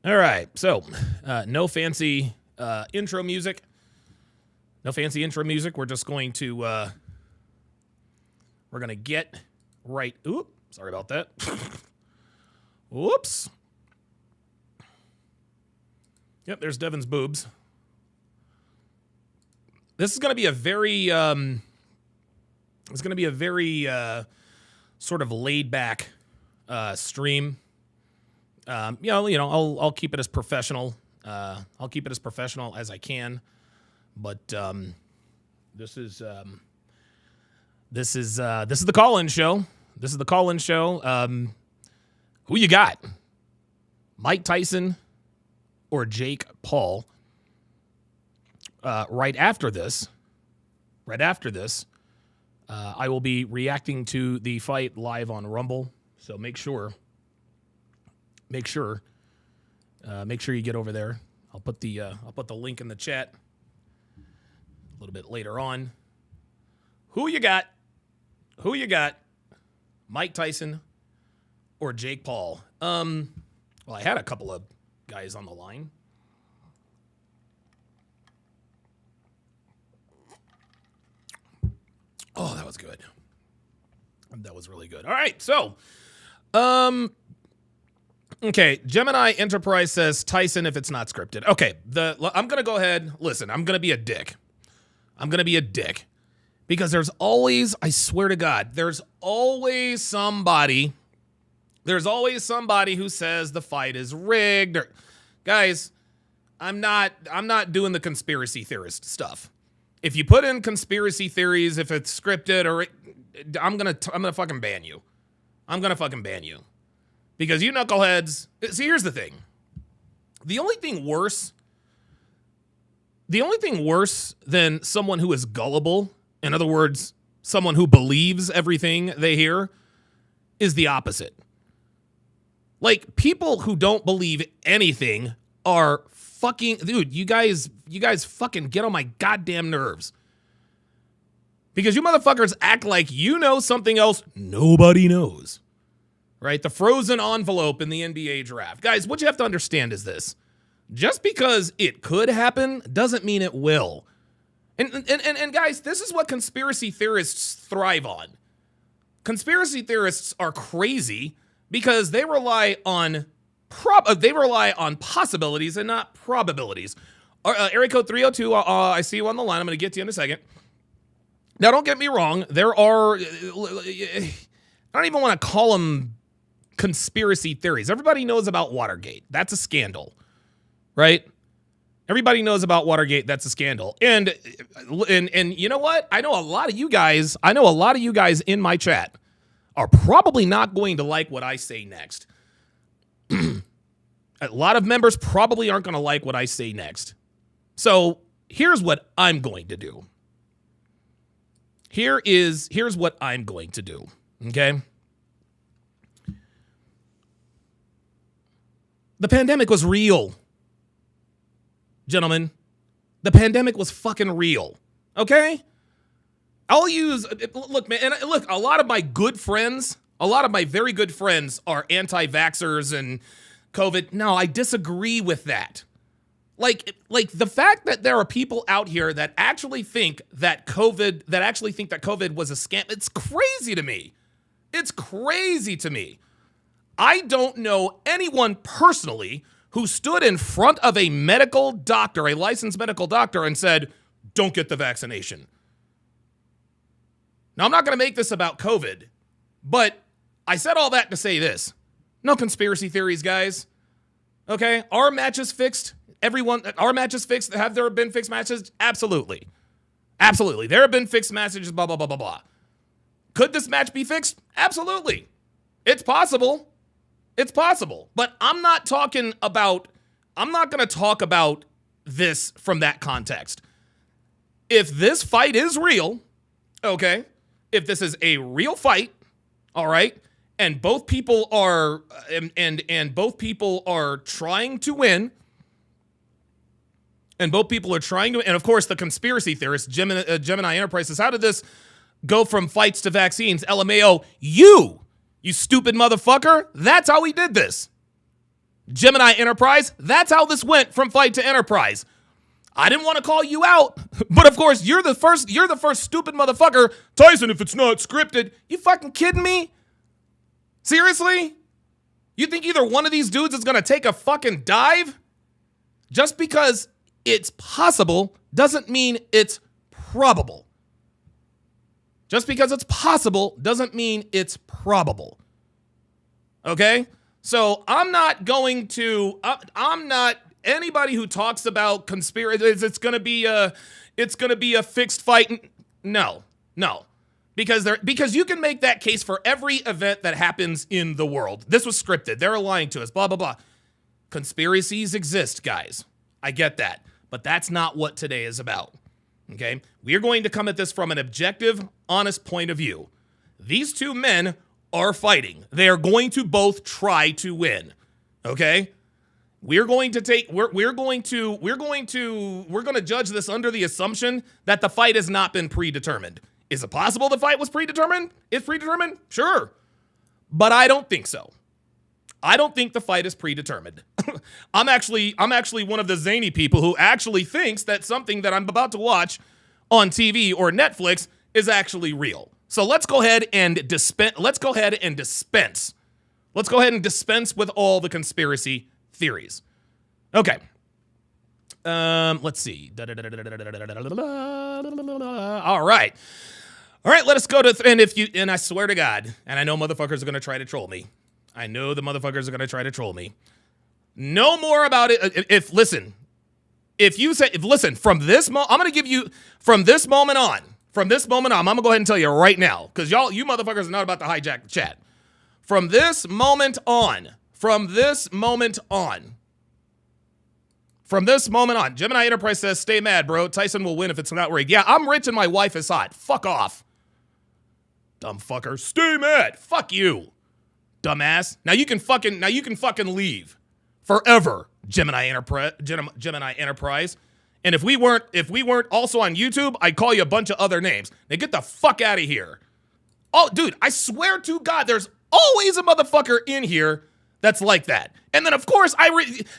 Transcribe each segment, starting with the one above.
All right, so no fancy intro music. No fancy intro music. We're just going to we're gonna get right. Oop, sorry about that. Whoops. Yep, there's Devin's boobs. This is gonna be a very it's gonna be a very sort of laid back stream. I'll keep it as professional. I'll keep it as professional as I can. But this is the call-in show. This is the call-in show. Who you got? Mike Tyson or Jake Paul? Right after this, I will be reacting to the fight live on Rumble. So make sure you get over there. I'll put the link in the chat a little bit later on. Who you got? Mike Tyson or Jake Paul? Well, I had a couple of guys on the line. Oh, that was good. That was really good. All right, so okay, Gemini Enterprise says Tyson if it's not scripted. Okay, I'm going to go ahead. Listen, I'm going to be a dick. Because there's always, I swear to God, there's always somebody who says the fight is rigged. Guys, I'm not doing the conspiracy theorist stuff. If you put in conspiracy theories, if it's scripted I'm going to fucking ban you. Because you knuckleheads, see, here's the thing. The only thing worse than someone who is gullible, in other words, someone who believes everything they hear, is the opposite. Like, people who don't believe anything are fucking, dude, you guys fucking get on my goddamn nerves. Because you motherfuckers act like you know something else nobody knows. Right? The frozen envelope in the NBA draft. Guys, what you have to understand is this. Just because it could happen doesn't mean it will. And guys, this is what conspiracy theorists thrive on. Conspiracy theorists are crazy because they rely on possibilities and not probabilities. Area code 302, I see you on the line. I'm going to get to you in a second. Now, don't get me wrong. There are, I don't even want to call them conspiracy theories. Everybody knows about Watergate. That's a scandal, right? Everybody knows about Watergate. That's a scandal. And you know what? I know a lot of you guys in my chat are probably not going to like what I say next. A lot of members probably aren't going to like what I say next. So here's what I'm going to do. Here's what I'm going to do. Okay? The pandemic was real. Gentlemen, the pandemic was fucking real. Okay? Look, man, and look, a lot of my very good friends are anti-vaxxers and COVID. No, I disagree with that. Like the fact that there are people out here that actually think that COVID was a scam, it's crazy to me. It's crazy to me. I don't know anyone personally who stood in front of a medical doctor, a licensed medical doctor, and said, don't get the vaccination. Now, I'm not going to make this about COVID, but I said all that to say this. No conspiracy theories, guys. Okay? Are matches fixed? Are matches fixed? Have there been fixed matches? Absolutely. Absolutely. There have been fixed matches, blah, blah, blah, blah, blah. Could this match be fixed? Absolutely. It's possible. It's possible. But I'm not going to talk about this from that context. If this fight is real, okay, if this is a real fight, all right, and both people are and both people are trying to win, and of course the conspiracy theorists, Gemini Enterprises, how did this go from fights to vaccines? LMAO, you stupid motherfucker, that's how we did this. Gemini Enterprise, that's how this went from fight to enterprise. I didn't want to call you out, but of course you're the first stupid motherfucker. Tyson, if it's not scripted, you fucking kidding me? Seriously? You think either one of these dudes is going to take a fucking dive? Just because it's possible doesn't mean it's probable. Just because it's possible doesn't mean it's probable. Okay? So I'm not anybody who talks about conspiracy, it's going to be a fixed fight. No. Because you can make that case for every event that happens in the world. This was scripted. They're lying to us, blah, blah, blah. Conspiracies exist, guys. I get that. But that's not what today is about. Okay? We're going to come at this from an objective, honest point of view. These two men are fighting. They are going to both try to win. Okay? We're going to judge this under the assumption that the fight has not been predetermined. Is it possible the fight was predetermined? Is predetermined? Sure. But I don't think so. I don't think the fight is predetermined. I'm actually one of the zany people who actually thinks that something that I'm about to watch on TV or Netflix is actually real. So let's go ahead and dispense with all the conspiracy theories. Okay. Let's see. All right. Let us go to, and I swear to God, and I know motherfuckers are going to try to troll me. No more about it. Listen, from this moment, I'm going to give you, from this moment on, I'm going to go ahead and tell you right now, because you motherfuckers are not about to hijack the chat. From this moment on, Gemini Enterprise says, stay mad, bro. Tyson will win if it's not rigged. Yeah, I'm rich and my wife is hot. Fuck off. Dumb fucker. Stay mad. Fuck you. Dumbass. Now you can fucking leave. Forever, Gemini Enterprise. And if we weren't also on YouTube, I'd call you a bunch of other names. Now get the fuck out of here. Oh, dude, I swear to God, there's always a motherfucker in here that's like that. And then, of course,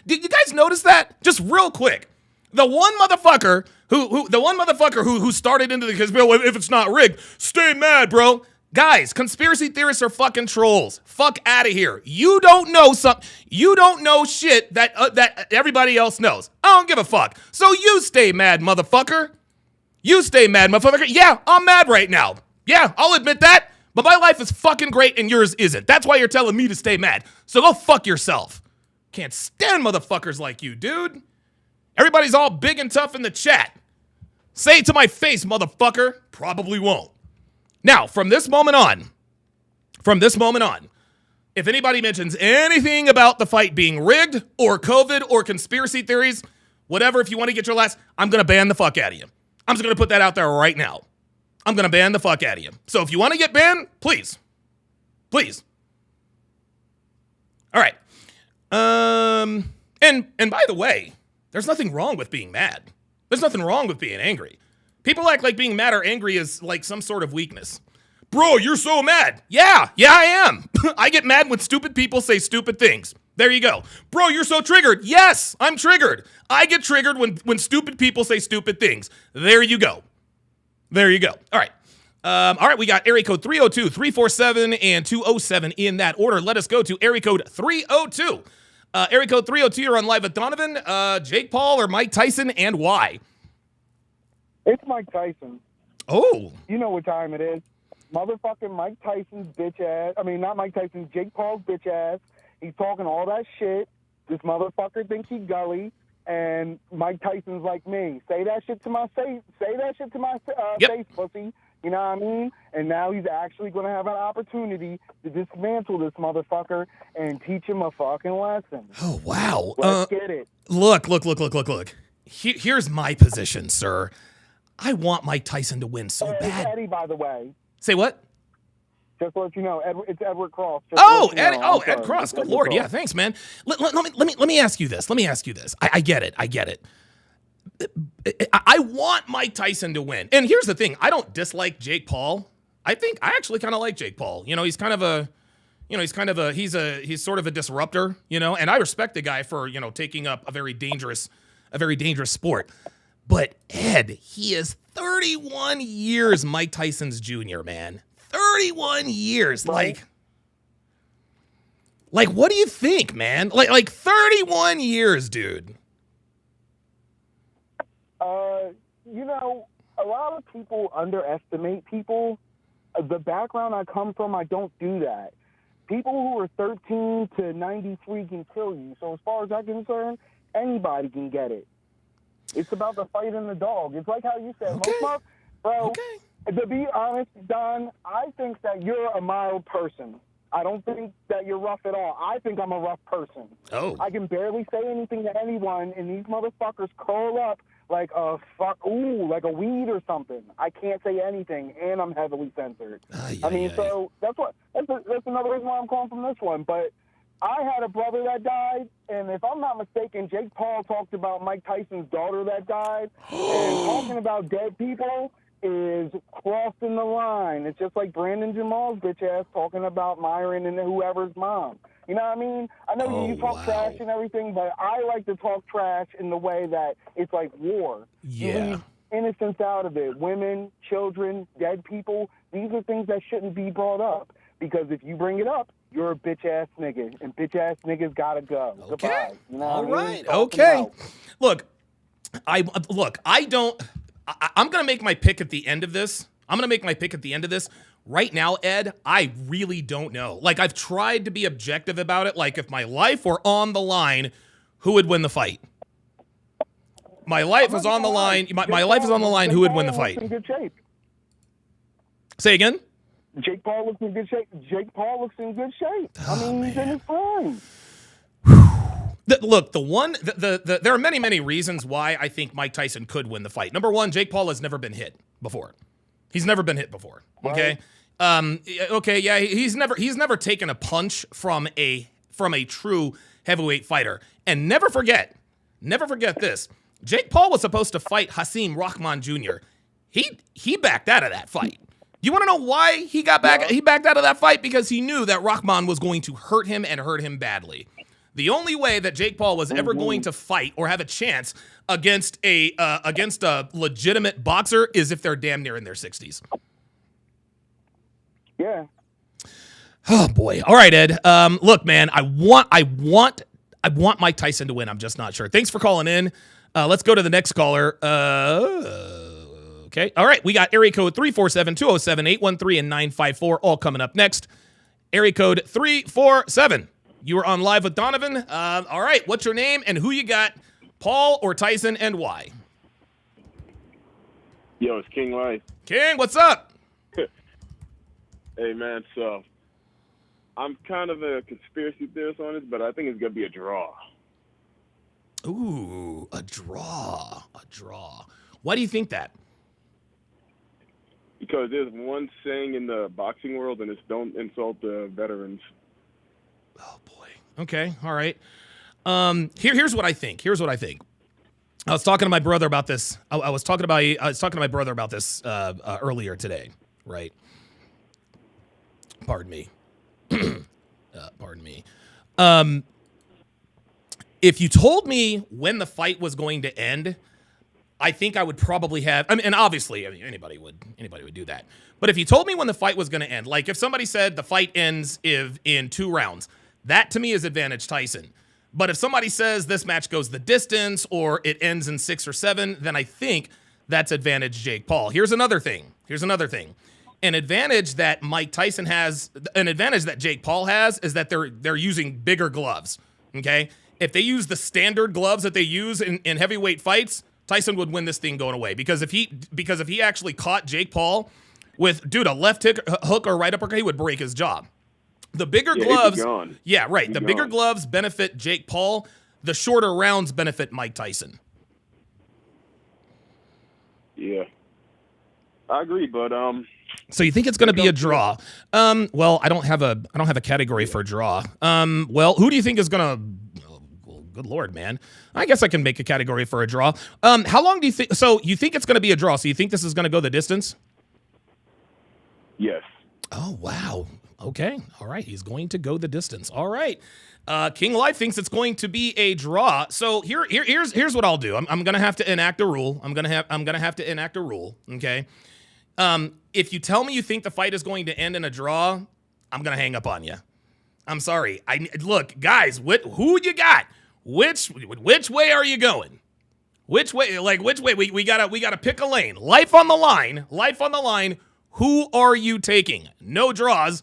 did you guys notice that? Just real quick. The one motherfucker who started into the conspiracy, if it's not rigged, stay mad, bro. Guys, conspiracy theorists are fucking trolls. Fuck out of here. You don't know shit that everybody else knows. I don't give a fuck. So you stay mad, motherfucker. You stay mad, motherfucker. Yeah, I'm mad right now. Yeah, I'll admit that. But my life is fucking great and yours isn't. That's why you're telling me to stay mad. So go fuck yourself. Can't stand motherfuckers like you, dude. Everybody's all big and tough in the chat. Say it to my face, motherfucker. Probably won't. Now, from this moment on, if anybody mentions anything about the fight being rigged or COVID or conspiracy theories, whatever, if you want to get your last, I'm going to ban the fuck out of you. I'm just going to put that out there right now. I'm going to ban the fuck out of you. So if you want to get banned, please. Please. All right. And by the way, there's nothing wrong with being mad. There's nothing wrong with being angry. People act like being mad or angry is like some sort of weakness. Bro, you're so mad. Yeah, I am. I get mad when stupid people say stupid things. There you go. Bro, you're so triggered. Yes, I'm triggered. I get triggered when stupid people say stupid things. There you go. There you go. All right, we got area code 302, 347, and 207 in that order. Let us go to area code 302. Area code 302, you're on live with Donovan, Jake Paul, or Mike Tyson, and why? It's Mike Tyson. Oh. You know what time it is. Motherfucking Mike Tyson's bitch ass. I mean, not Mike Tyson, Jake Paul's bitch ass. He's talking all that shit. This motherfucker thinks he gully. And Mike Tyson's like me. Say that shit to my face. Say that shit to my face, pussy. You know what I mean? And now he's actually going to have an opportunity to dismantle this motherfucker and teach him a fucking lesson. Oh, wow. Let's get it. Look. Here's my position, sir. I want Mike Tyson to win so bad. It's Eddie, by the way. Say what? Just to let you know, it's Edward Cross. Eddie. Oh, Ed Cross. Good Lord. Yeah, thanks, man. Let me ask you this. I get it. I want Mike Tyson to win. And here's the thing. I don't dislike Jake Paul. I actually kind of like Jake Paul. You know, he's sort of a disruptor, you know, and I respect the guy for, you know, taking up a very dangerous sport. But Ed, he is 31 years Mike Tyson's junior, man. 31 years. Like, what do you think, man? Like 31 years, dude. You know, a lot of people underestimate people. The background I come from, I don't do that. People who are 13 to 93 can kill you. So as far as I'm concerned, anybody can get it. It's about the fight in the dog. It's like how you said, okay. Bro, to be honest, Don, I think that you're a mild person. I don't think that you're rough at all. I think I'm a rough person. Oh. I can barely say anything to anyone, and these motherfuckers curl up like like a weed or something. I can't say anything, and I'm heavily censored. So that's another reason why I'm calling from this one. But I had a brother that died, and if I'm not mistaken, Jake Paul talked about Mike Tyson's daughter that died, and talking about dead people is crossing the line. It's just like Brandon Jamal's bitch ass talking about Myron and whoever's mom. You know what I mean? I know you talk trash and everything, but I like to talk trash in the way that it's like war. Yeah. You leave innocence out of it. Women, children, dead people, these are things that shouldn't be brought up. Because if you bring it up, you're a bitch-ass nigga, and bitch-ass niggas gotta go. Okay. Goodbye. You know all what right. I mean? Okay. Look, I'm going to make my pick at the end of this. Right now, Ed, I really don't know. Like, I've tried to be objective about it. Like, if my life were on the line, who would win the fight? My life is on the line. My life is on the line. Who would win the fight? In good shape. Say again? Jake Paul looks in good shape. He's in his prime. Look, there are many reasons why I think Mike Tyson could win the fight. Number one, Jake Paul has never been hit before. He's never been hit before. Okay. Right. He's never taken a punch from a true heavyweight fighter. And never forget this. Jake Paul was supposed to fight Hasim Rahman Jr. He backed out of that fight. You want to know why he got back? He backed out of that fight because he knew that Rahman was going to hurt him and hurt him badly. The only way that Jake Paul was ever going to fight or have a chance against a legitimate boxer is if they're damn near in their 60s. Yeah. Oh boy. All right, Ed. Look, man, I want Mike Tyson to win. I'm just not sure. Thanks for calling in. Let's go to the next caller. Okay. All right. We got area code 347-207-813 and 954 all coming up next. Area code 347. You are on live with Donovan. All right. What's your name and who you got? Paul or Tyson and why? Yo, it's King Life. King, what's up? Hey, man, so I'm kind of a conspiracy theorist on this, but I think it's going to be a draw. Ooh, a draw. A draw. Why do you think that? Because there's one saying in the boxing world, and it's don't insult the veterans. Oh, boy. Okay. All right. Here's what I think. I was talking to my brother about this. I was talking to my brother about this earlier today, right? Pardon me. Pardon me. If you told me when the fight was going to end, I think I would probably have. I mean, and obviously, anybody would do that. But if you told me when the fight was going to end, like if somebody said the fight ends in 2 rounds, that to me is advantage Tyson. But if somebody says this match goes the distance or it ends in 6 or 7, then I think that's advantage Jake Paul. Here's another thing. An advantage that Mike Tyson has, an advantage that Jake Paul has, is that they're using bigger gloves. Okay, if they use the standard gloves that they use in heavyweight fights, Tyson would win this thing going away. Because if he actually caught Jake Paul with a left hook or right uppercut, he would break his jaw. The bigger gloves, yeah, right. The bigger gloves benefit Jake Paul. The shorter rounds benefit Mike Tyson. Yeah, I agree, but So you think it's going to be a draw? Well, I don't have a category for draw. Well, who do you think is going to? Well, good Lord, man. I guess I can make a category for a draw. How long do you think? So you think it's going to be a draw? So you think this is going to go the distance? yes. Oh wow. Okay. All right. He's going to go the distance. All right. King Life thinks it's going to be a draw. So here's what I'll do. I'm gonna have to enact a rule. I'm gonna have to enact a rule. Okay. If you tell me you think the fight is going to end in a draw, I'm gonna hang up on you. I'm sorry. Look, guys. Who you got? Which way are you going? Which way? We gotta pick a lane. Life on the line. Who are you taking? No draws.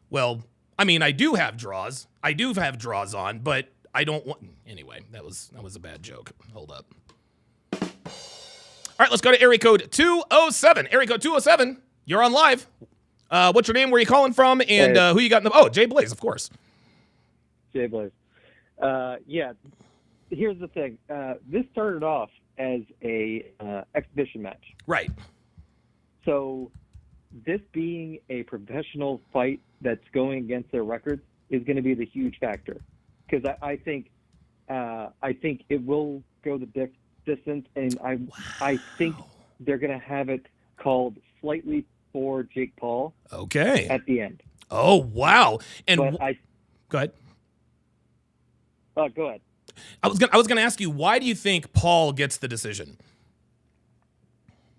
Well, I mean, I do have draws. On, but I don't want. Anyway, that was a bad joke. Hold up. All right, let's go to area code 207. Area code 207. You're on live. What's your name? Where are you calling from? And who you got in the? Oh, Jay Blaze, of course. Jay Blaze. Yeah. Here's the thing. This started off as a exhibition match. Right. So, this being a professional fight that's going against their records is going to be the huge factor, because I think it will go the distance, and I think they're going to have it called slightly for Jake Paul. Okay. At the end. Oh wow! And but go ahead. Go ahead. I was gonna ask you, why do you think Paul gets the decision?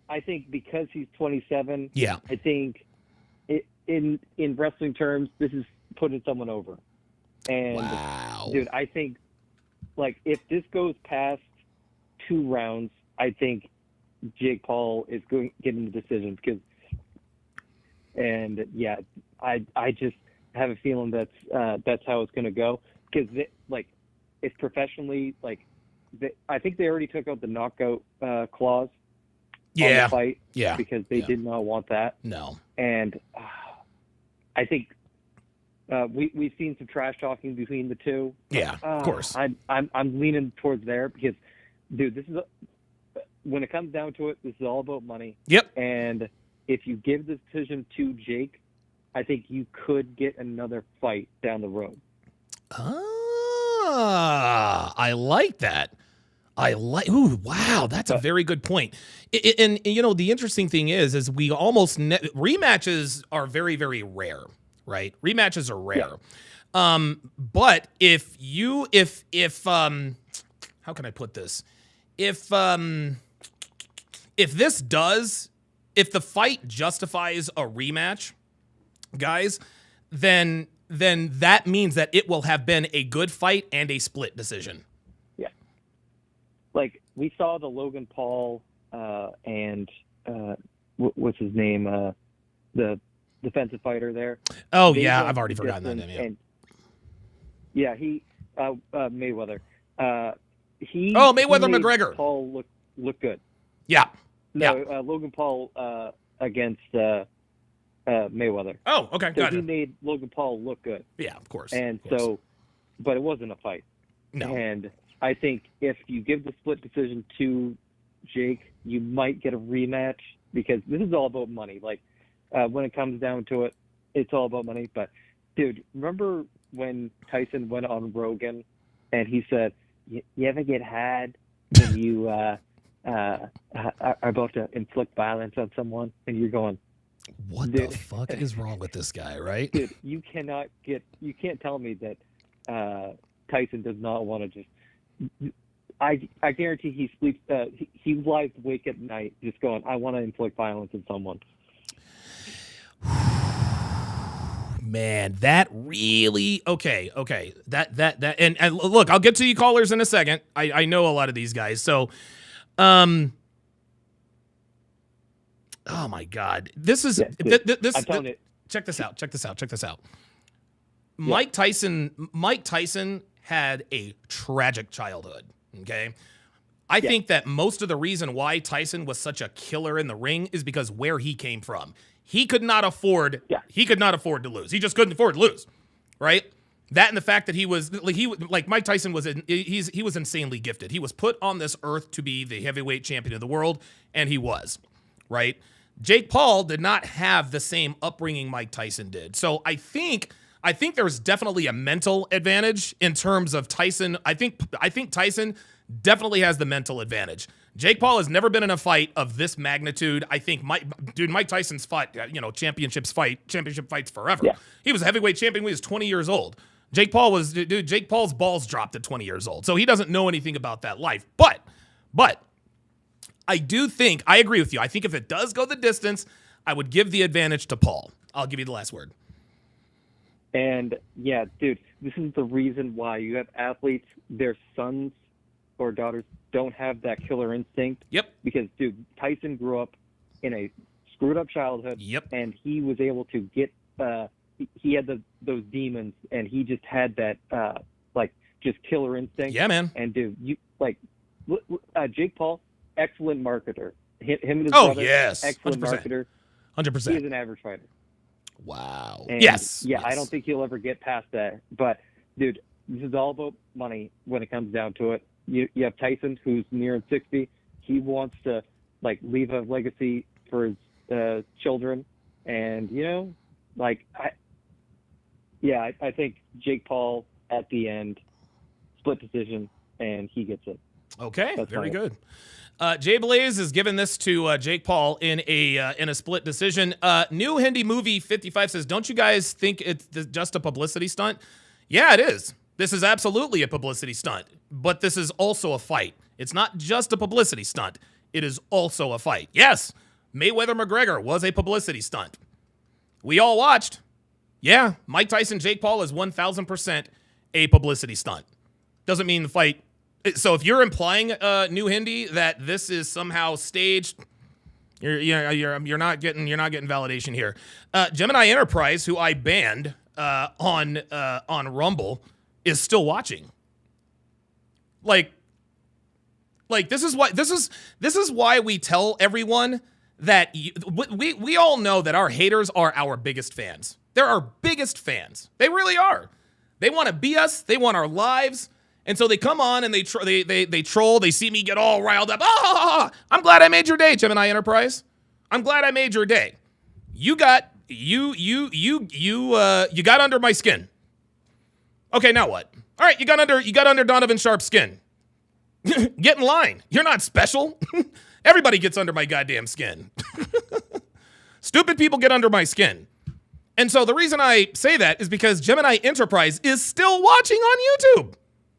I think because he's 27. Yeah. I think in wrestling terms, this is putting someone over. And wow. Dude, I think like if this goes past 2 rounds, I think Jake Paul is getting the decision and yeah, I just have a feeling that's how it's going to go, because it's professionally, I think they already took out the knockout clause. On the fight, because they did not want that. No, and I think we've seen some trash talking between the two. Yeah, of course. I'm leaning towards there because, dude, this is when it comes down to it, this is all about money. Yep. And if you give the decision to Jake, I think you could get another fight down the road. I like that. Ooh, wow, that's a very good point. And you know, the interesting thing is we almost rematches are very, very rare, right? Rematches are rare. But if how can I put this? If the fight justifies a rematch, guys, then that means that it will have been a good fight and a split decision. Yeah. Like we saw the Logan Paul and what's his name, the defensive fighter there. Oh yeah, I've already forgotten that name. Yeah. And, yeah, he Mayweather. Mayweather McGregor. Paul look good. Yeah. No, Logan Paul against Mayweather. Oh, okay, so got he it. made Logan Paul look good. Yeah, of course. And of course. so, but it wasn't a fight. No. And I think if you give the split decision to Jake, you might get a rematch because this is all about money. Like when it comes down to it, it's all about money. But dude, remember when Tyson went on Rogan and he said, "You ever get had when you are about to inflict violence on someone?" And you're going, what dude, the fuck is wrong with this guy, right? Dude, you can't tell me that Tyson does not want to just. I guarantee he sleeps. He lies awake at night, just going, "I want to inflict violence on someone." Man, that really okay. That and look, I'll get to you callers in a second. I know a lot of these guys, so oh my God, this is this. I'm telling you. Check this out. Mike Tyson had a tragic childhood. Okay. I think that most of the reason why Tyson was such a killer in the ring is because where he came from. He could not afford to lose. He just couldn't afford to lose. Right? That and the fact that he was Mike Tyson was he was insanely gifted. He was put on this earth to be the heavyweight champion of the world, and he was. Right? Jake Paul did not have the same upbringing Mike Tyson did. So I think there's definitely a mental advantage in terms of Tyson. I think Tyson definitely has the mental advantage. Jake Paul has never been in a fight of this magnitude. I think Mike Tyson's fought, championship fights forever. Yeah. He was a heavyweight champion when he was 20 years old. Jake Paul's balls dropped at 20 years old. So he doesn't know anything about that life. But I agree with you. I think if it does go the distance, I would give the advantage to Paul. I'll give you the last word. And yeah, dude, this is the reason why you have athletes, their sons or daughters don't have that killer instinct. Yep. Because, dude, Tyson grew up in a screwed up childhood. Yep. And he was able to get, he had those demons, and he just had that, just killer instinct. Yeah, man. And, dude, Jake Paul, excellent marketer. Him and his brother, yes. excellent 100%. marketer. 100%. He is an average fighter. Wow. And yes. Yeah, yes. I don't think he'll ever get past that. But, dude, this is all about money when it comes down to it. You have Tyson, who's nearing 60. He wants to, leave a legacy for his children. And, I think Jake Paul at the end, split decision, and he gets it. Okay, That's very good. Jay Blaze is giving this to Jake Paul in a split decision. New Hindi Movie 55 says, "Don't you guys think it's just a publicity stunt?" Yeah, it is. This is absolutely a publicity stunt, but this is also a fight. It's not just a publicity stunt. It is also a fight. Yes, Mayweather McGregor was a publicity stunt. We all watched. Yeah, Mike Tyson, Jake Paul is 1,000% a publicity stunt. Doesn't mean the fight. So if you're implying, New Hindi, that this is somehow staged, you're not getting validation here. Gemini Enterprise, who I banned on Rumble, is still watching. Like this is why we tell everyone that we all know that our haters are our biggest fans. They're our biggest fans. They really are. They want to be us. They want our lives. And so they come on and they troll. They see me get all riled up. I'm glad I made your day, Gemini Enterprise. I'm glad I made your day. You got under my skin. Okay, now what? All right, you got under Donovan Sharpe's skin. Get in line. You're not special. Everybody gets under my goddamn skin. Stupid people get under my skin. And so the reason I say that is because Gemini Enterprise is still watching on YouTube.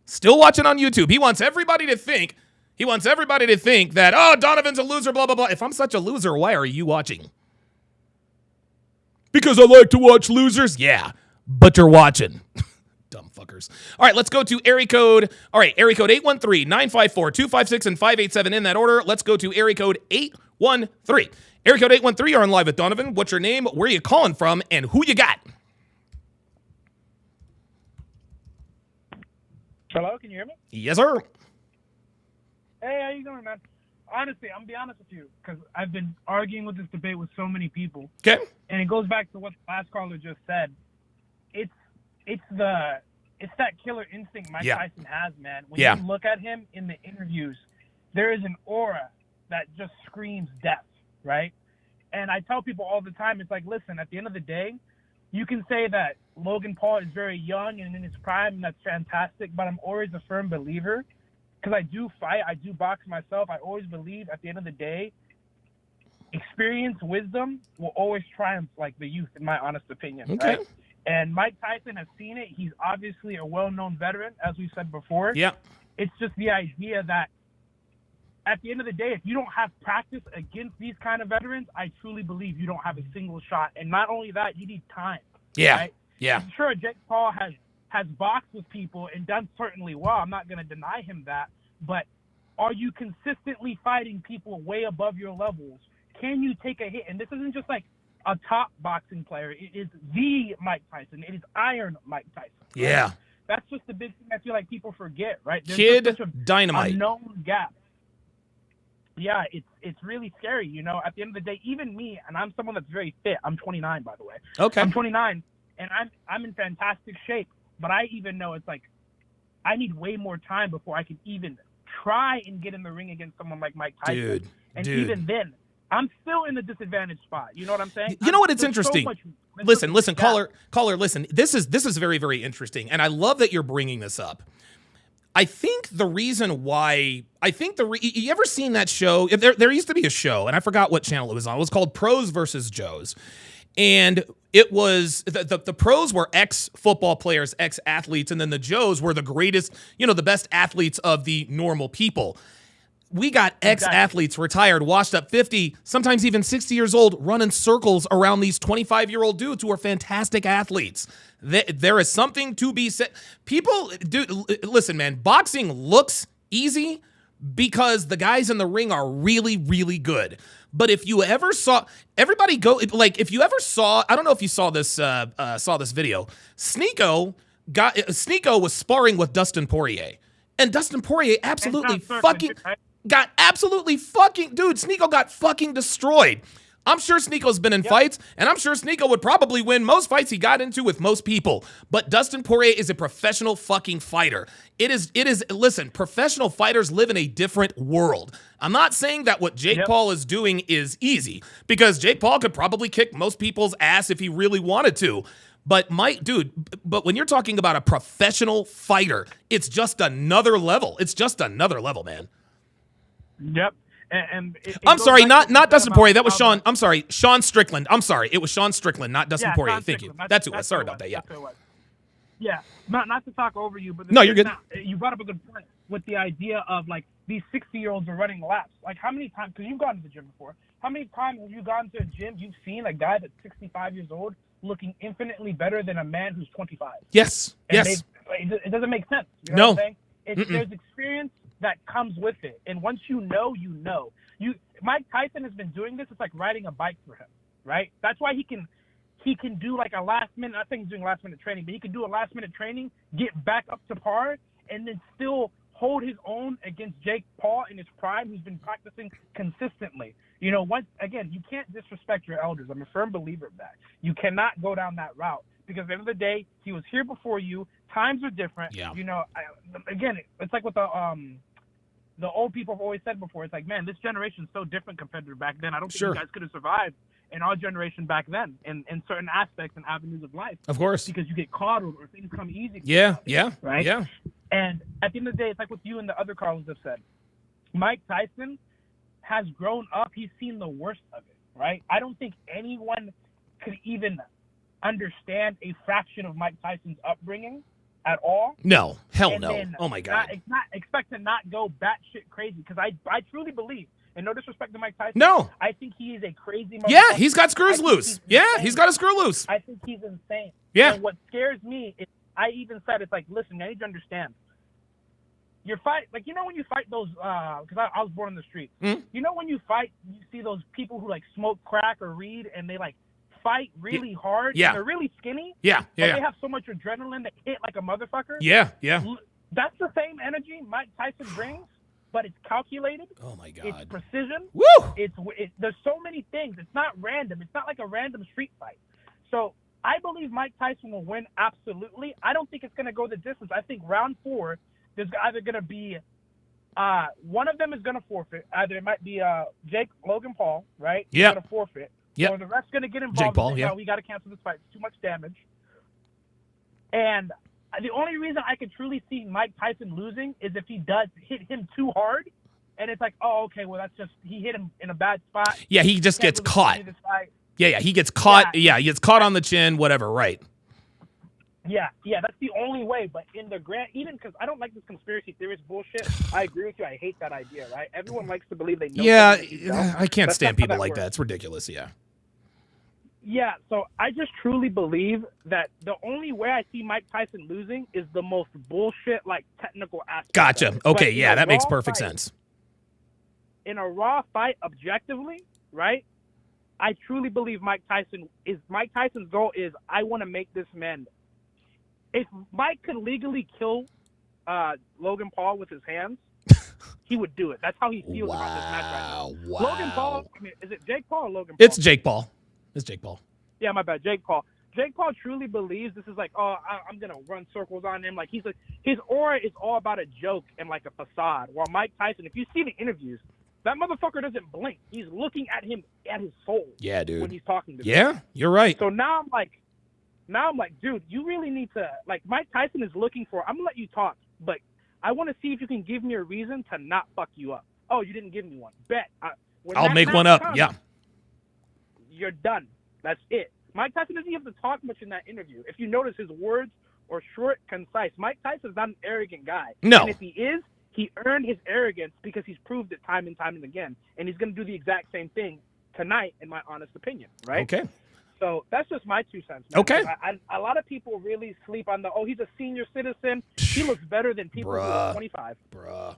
Still watching on YouTube. He wants everybody to think that, oh, Donovan's a loser, blah, blah, blah. If I'm such a loser, why are you watching? Because I like to watch losers? Yeah, but you're watching. Dumb fuckers. All right, let's go to area code. All right, area code 813-954-256 and 587 in that order. Let's go to area code 813. Area code 813, you're on live with Donovan. What's your name? Where are you calling from? And who you got? Hello, can you hear me? Yes, sir. Hey, how you doing, man? Honestly, I'm gonna be honest with you, because I've been arguing with this debate with so many people. Okay. And it goes back to what the last caller just said. It's that killer instinct Mike Tyson has, man. When you look at him in the interviews, there is an aura that just screams death, right? And I tell people all the time, it's like, listen, at the end of the day, you can say that Logan Paul is very young and in his prime, and that's fantastic, but I'm always a firm believer, because I do fight, I do box myself. I always believe at the end of the day, experience, wisdom will always triumph like the youth, in my honest opinion. Okay. Right? And Mike Tyson has seen it. He's obviously a well-known veteran, as we said before. Yeah. It's just the idea that at the end of the day, if you don't have practice against these kind of veterans, I truly believe you don't have a single shot. And not only that, you need time. Yeah. Right? Yeah. I'm sure Jake Paul has boxed with people and done certainly well. I'm not going to deny him that. But are you consistently fighting people way above your levels? Can you take a hit? And this isn't just like a top boxing player. It is the Mike Tyson. It is Iron Mike Tyson. Right? Yeah. That's just the big thing I feel like people forget, right? There's Kid just such a Dynamite. known gap. Yeah, it's really scary, you know. At the end of the day, even me, and I'm someone that's very fit. I'm 29, by the way. Okay. I'm 29, and I'm in fantastic shape. But I even know it's like I need way more time before I can even try and get in the ring against someone like Mike Tyson. And even then, I'm still in the disadvantaged spot. You know what I'm saying? You know what? It's interesting. Listen, caller, listen. This is very, very interesting, and I love that you're bringing this up. I think the reason why you ever seen that show? There used to be a show, and I forgot what channel it was on. It was called Pros versus Joes, and it was the pros were ex-football players, ex-athletes, and then the Joes were the greatest, the best athletes of the normal people. We got ex-athletes retired, washed up 50, sometimes even 60 years old, running circles around these 25-year-old dudes who are fantastic athletes. There is something to be said. People, dude, listen, man, boxing looks easy because the guys in the ring are really, really good. But if you ever saw, I don't know if you saw this video, Sneeko was sparring with Dustin Poirier. And Dustin Poirier absolutely got Sneeko got fucking destroyed. I'm sure Sneeko's been in fights, and I'm sure Sneeko would probably win most fights he got into with most people. But Dustin Poirier is a professional fucking fighter. Listen, professional fighters live in a different world. I'm not saying that what Jake Paul is doing is easy, because Jake Paul could probably kick most people's ass if he really wanted to. But when you're talking about a professional fighter, it's just another level. It's just another level, man. Yep. And I'm sorry, not Dustin Poirier. That was Sean. I'm sorry, Sean Strickland. I'm sorry, it was Sean Strickland, not Dustin Poirier. Thank you. That's who it was. Sorry about that. Yeah. Yeah. Not to talk over you, but no, you're good. You brought up a good point with the idea of like these 60-year-olds are running laps. Like how many times? Because you've gone to the gym before. How many times have you gone to a gym? You've seen a guy that's 65 years old looking infinitely better than a man who's 25. Yes. And yes. It doesn't make sense. You know what I'm saying? There's experience that comes with it, and once you know. Mike Tyson has been doing this. It's like riding a bike for him, right? That's why he can do like a last minute. I think he's doing last minute training, but he can do a last minute training, get back up to par, and then still hold his own against Jake Paul in his prime, who's been practicing consistently. Once again, you can't disrespect your elders. I'm a firm believer of that. You cannot go down that route, because at the end of the day, he was here before you. Times are different. Yeah. Again, it's like what the old people have always said before. It's like, man, this generation is so different compared to back then. I don't think you guys could have survived in our generation back then in certain aspects and avenues of life. Of course. Because you get coddled or things come easy. Yeah. Right? Yeah. And at the end of the day, it's like what you and the other Carlos have said. Mike Tyson has grown up. He's seen the worst of it, right? I don't think anyone could even understand a fraction of Mike Tyson's upbringing at all. No, hell and no. Oh my God. Not expect to not go batshit crazy, because I truly believe, and no disrespect to Mike Tyson. No. I think he is a crazy motherfucker. Yeah, he's got screws loose. Yeah, he's got a screw loose. I think he's insane. Yeah. And what scares me is, I even said, it's like, listen, I need to understand. You're fight, like, you know when you fight those, because I was born in the street. Mm. You know when you fight, you see those people who like smoke crack or weed, and they like fight really hard. Yeah. And they're really skinny. Yeah, But yeah. they have so much adrenaline that hit like a motherfucker. Yeah, yeah. That's the same energy Mike Tyson brings, but it's calculated. Oh my God. It's precision. Woo! There's so many things. It's not random. It's not like a random street fight. So I believe Mike Tyson will win absolutely. I don't think it's going to go the distance. I think round 4, there's either going to be one of them is going to forfeit. Either it might be Logan Paul, right? Yeah. He's going to forfeit. Yep. Or the ref's going to get involved. Jake Paul, and say, yeah. no, we got to cancel this fight. It's too much damage. And the only reason I could truly see Mike Tyson losing is if he does hit him too hard. And it's like, oh, okay, well, that's just, he hit him in a bad spot. Yeah, he just Can't gets really caught. continue this fight. Yeah, he gets caught. Yeah. Yeah, he gets caught on the chin, whatever, right. Yeah, that's the only way. But in the grand, even because I don't like this conspiracy theorist bullshit, I agree with you. I hate that idea, right? Everyone likes to believe they know. Yeah, something that you don't. I can't That's stand not how people that like works. that. It's ridiculous, yeah. Yeah, so I just truly believe that the only way I see Mike Tyson losing is the most bullshit, like, technical aspect. Gotcha. of it. Okay, But in yeah, a that makes raw perfect fight- sense. In a raw fight, objectively, right? I truly believe Mike Tyson's goal is, I want to make this man. If Mike could legally kill Logan Paul with his hands, he would do it. That's how he feels about this match right now. Wow. Logan Paul, I mean, is it Jake Paul or Logan Paul? It's Jake Paul. Yeah, my bad. Jake Paul. Jake Paul truly believes this is like, oh, I'm going to run circles on him. Like, his aura is all about a joke and like a facade. While Mike Tyson, if you see the interviews, that motherfucker doesn't blink. He's looking at him, at his soul. Yeah, dude. When he's talking to him. Yeah, you're right. So now I'm like, dude, you really need to, like, Mike Tyson is looking for, I'm going to let you talk, but I want to see if you can give me a reason to not fuck you up. Oh, you didn't give me one. Bet. I'll make one up. Yeah. You're done. That's it. Mike Tyson doesn't have to talk much in that interview. If you notice, his words are short, concise. Mike Tyson's not an arrogant guy. No. And if he is, he earned his arrogance because he's proved it time and time and again. And he's going to do the exact same thing tonight, in my honest opinion, right? Okay. So that's just my 2 cents. Man. Okay. A lot of people really sleep on he's a senior citizen. He looks better than people who are 25. Bruh.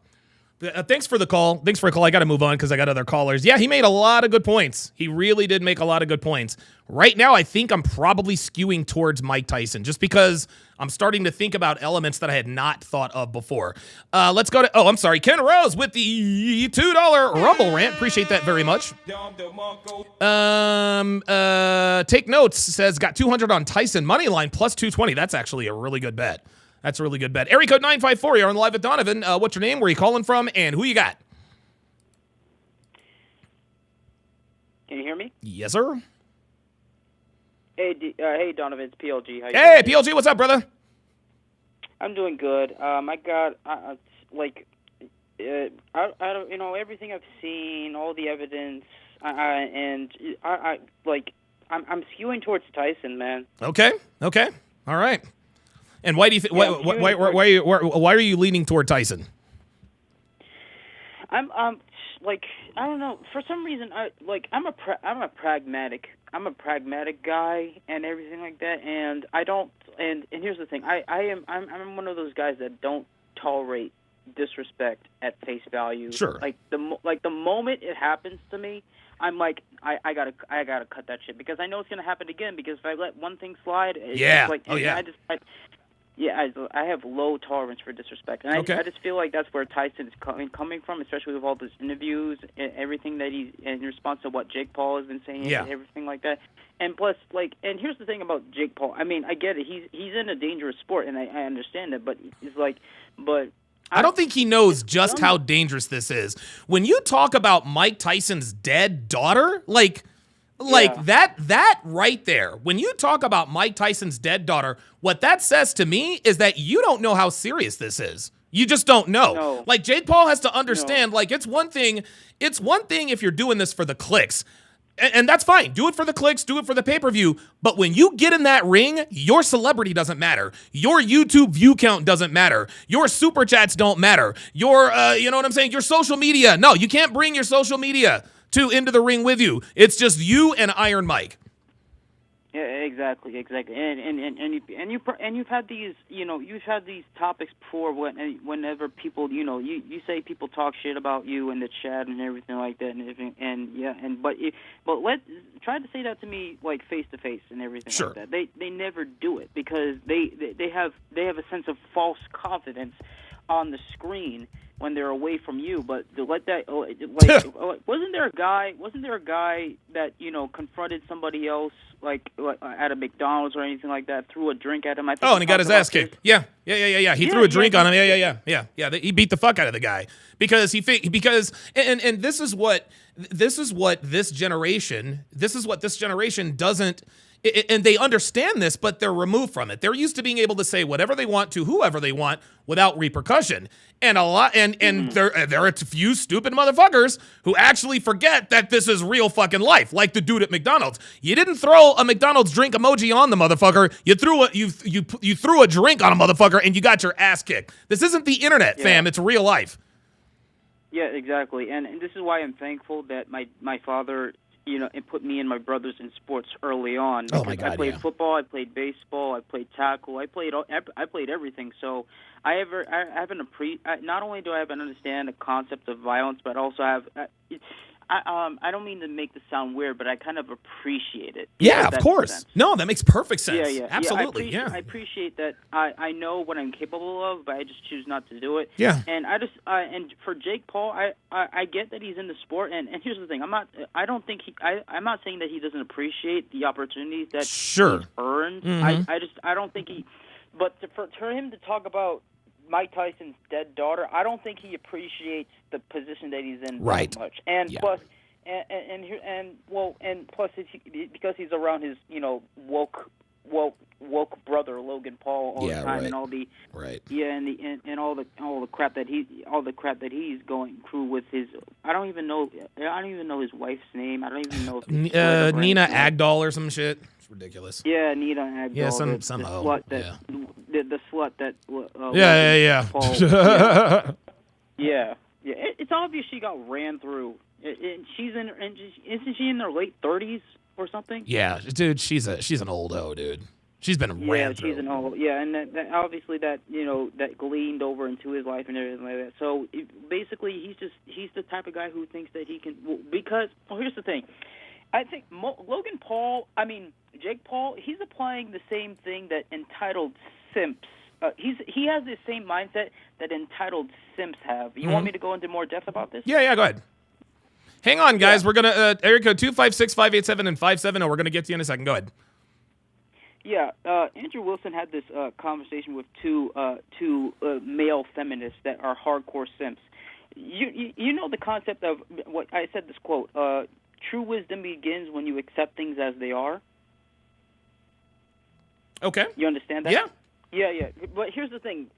Thanks for the call. I got to move on because I got other callers. Yeah, he made a lot of good points. He really did make a lot of good points. Right now, I think I'm probably skewing towards Mike Tyson just because I'm starting to think about elements that I had not thought of before. Let's go to, Ken Rose with the $2 Rumble rant. Appreciate that very much. Take notes says got 200 on Tyson money line plus 220. That's actually a really good bet. Area code 954. You're on live with Donovan. What's your name? Where are you calling from? And who you got? Can you hear me? Yes, sir. Hey, Donovan, it's PLG. How you Hey, doing? PLG, what's up, brother? I'm doing good. I got I don't, everything I've seen, all the evidence, I'm skewing towards Tyson, man. Okay. All right. And why do you think? Why are you leaning toward Tyson? I'm I don't know. For some reason, I'm a pragmatic guy and everything like that. And I don't. And here's the thing. I'm one of those guys that don't tolerate disrespect at face value. Sure. Like the moment it happens to me, I'm like, I gotta cut that shit because I know it's gonna happen again. Because if I let one thing slide, yeah. I have low tolerance for disrespect, and I just feel like that's where Tyson is coming from, especially with all those interviews and everything that he's in response to what Jake Paul has been saying and everything like that. And plus, and here's the thing about Jake Paul. I mean, I get it. He's in a dangerous sport, and I understand it. But it's like, I don't think he knows just how dangerous this is. When you talk about Mike Tyson's dead daughter, Like that right there. When you talk about Mike Tyson's dead daughter, what that says to me is that you don't know how serious this is. You just don't know. No. Like Jake Paul has to understand, like it's one thing if you're doing this for the clicks. And that's fine. Do it for the clicks, do it for the pay-per-view. But when you get in that ring, your celebrity doesn't matter. Your YouTube view count doesn't matter. Your super chats don't matter. Your, you know what I'm saying? Your social media. No, you can't bring your social media into the ring with you. It's just you and Iron Mike. Yeah, exactly. And you've had these, you've had these topics before. Whenever people, you say people talk shit about you in the chat and everything like that, but try to say that to me like face to face and everything Sure. like that. They never do it because they have a sense of false confidence on the screen when they're away from you, but to let that wasn't there a guy that confronted somebody else like at a McDonald's or anything like that, threw a drink at him? I think and he got his ass kicked. Yeah. He threw a drink on him. Yeah. He beat the fuck out of the guy because and this is what this generation doesn't. And they understand this, but they're removed from it. They're used to being able to say whatever they want to whoever they want without repercussion. And there are a few stupid motherfuckers who actually forget that this is real fucking life, like the dude at McDonald's. You didn't throw a McDonald's drink emoji on the motherfucker. You threw a drink on a motherfucker and you got your ass kicked. This isn't the internet, fam. It's real life. Yeah, exactly. And this is why I'm thankful that my father and put me and my brothers in sports early on. Oh my God! I played football, I played baseball, I played tackle, I played everything. So not only do I have an understand the concept of violence, but also have. I don't mean to make this sound weird, but I kind of appreciate it. Yeah, of course. No, that makes perfect sense. Yeah. Absolutely. I appreciate that. I know what I'm capable of, but I just choose not to do it. Yeah. And and for Jake Paul, I get that he's in the sport, and here's the thing. I'm not saying that he doesn't appreciate the opportunities that he's earned. Mm-hmm. I don't think he. But for him to talk about Mike Tyson's dead daughter, I don't think he appreciates the position that he's in very much. And plus, plus, because he's around his woke brother Logan Paul all the time, and all the and all the crap that he's going through with his. I don't even know his wife's name. I don't even know if Nina Agdal or some shit. It's ridiculous. Yeah, Nina Agdal. Yeah, some the slut that. The slut that. Paul, yeah. It's obvious she got ran through. And isn't she in her late 30s or something? Yeah, dude, she's an old hoe, dude. She's been ran through. Yeah, she's an old. Yeah, and that obviously that that gleaned over into his life and everything like that. So basically, he's the type of guy who thinks that he can. Because here's the thing. I think Jake Paul, he's applying the same thing that entitled simps. He has the same mindset that entitled simps have. You want me to go into more depth about this? Yeah, go ahead. Hang on, guys. We're gonna area code 256-587 and 57, and we're gonna get to you in a second. Go ahead. Yeah, Andrew Wilson had this conversation with two male feminists that are hardcore simps. You know the concept of what I said. This quote: "True wisdom begins when you accept things as they are." Okay. You understand that? Yeah. Yeah. But here's the thing: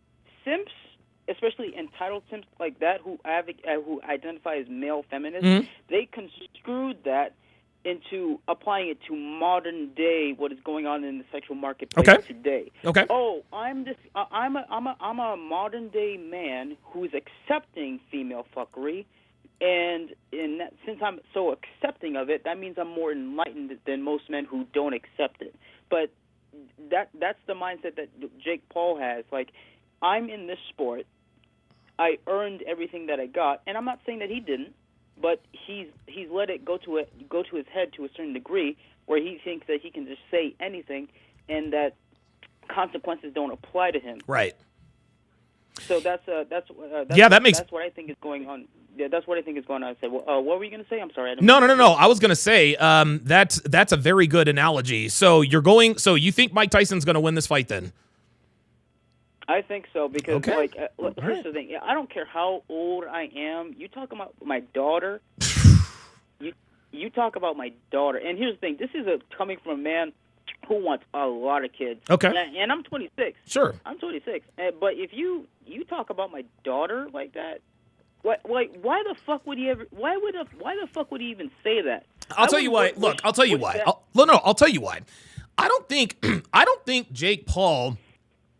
simps, especially entitled simps like that, who identify as male feminists, they construed that into applying it to modern day, what is going on in the sexual marketplace today. Okay. Oh, I'm a modern day man who's accepting female fuckery, and since I'm so accepting of it, that means I'm more enlightened than most men who don't accept it. But that's the mindset that Jake Paul has. Like, I'm in this sport, I earned everything that I got, and I'm not saying that he didn't, but he's let it go to his head to a certain degree where he thinks that he can just say anything and that consequences don't apply to him. Right. So that's what I think is going on. Yeah, that's what I think is going on. I said, what were you going to say? I'm sorry. No. I was going to say that's a very good analogy. So you think Mike Tyson's going to win this fight then? I think so because here's the thing. I don't care how old I am. You talk about my daughter. you talk about my daughter, and here's the thing: this is coming from a man who wants a lot of kids. Okay. And I'm 26. Sure. I'm 26. But if you talk about my daughter like that, why the fuck would he ever? Why the fuck would he even say that? I'll tell you why. Look, I'll tell you why. I'll tell you why. I don't think Jake Paul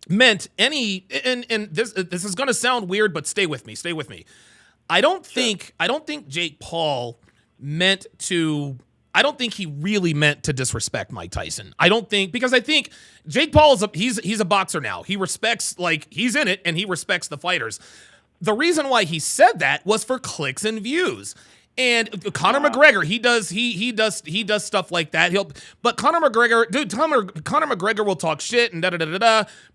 meant any. And this is going to sound weird, but stay with me. Stay with me. I don't think Jake Paul meant to. I don't think he really meant to disrespect Mike Tyson. Because I think Jake Paul he's a boxer now. He respects, he's in it and he respects the fighters. The reason why he said that was for clicks and views. And Conor McGregor, he does stuff like that. But Conor McGregor will talk shit and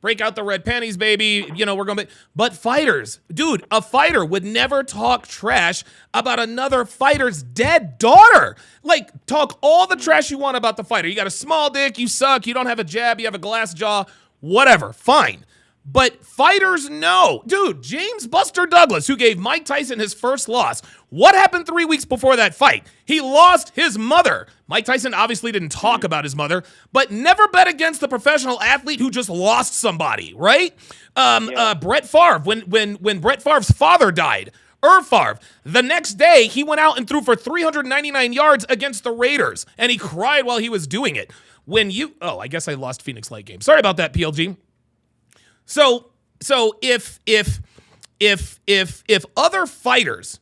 break out the red panties, baby. But fighters, dude, a fighter would never talk trash about another fighter's dead daughter. Talk all the trash you want about the fighter. You got a small dick, you suck, you don't have a jab, you have a glass jaw, whatever, fine. But fighters know. Dude, James Buster Douglas, who gave Mike Tyson his first loss, what happened 3 weeks before that fight? He lost his mother. Mike Tyson obviously didn't talk about his mother, but never bet against the professional athlete who just lost somebody, right? Brett Favre, when Brett Favre's father died, Favre, the next day, he went out and threw for 399 yards against the Raiders, and he cried while he was doing it. I guess I lost Phoenix Light game. Sorry about that, PLG. So if other fighters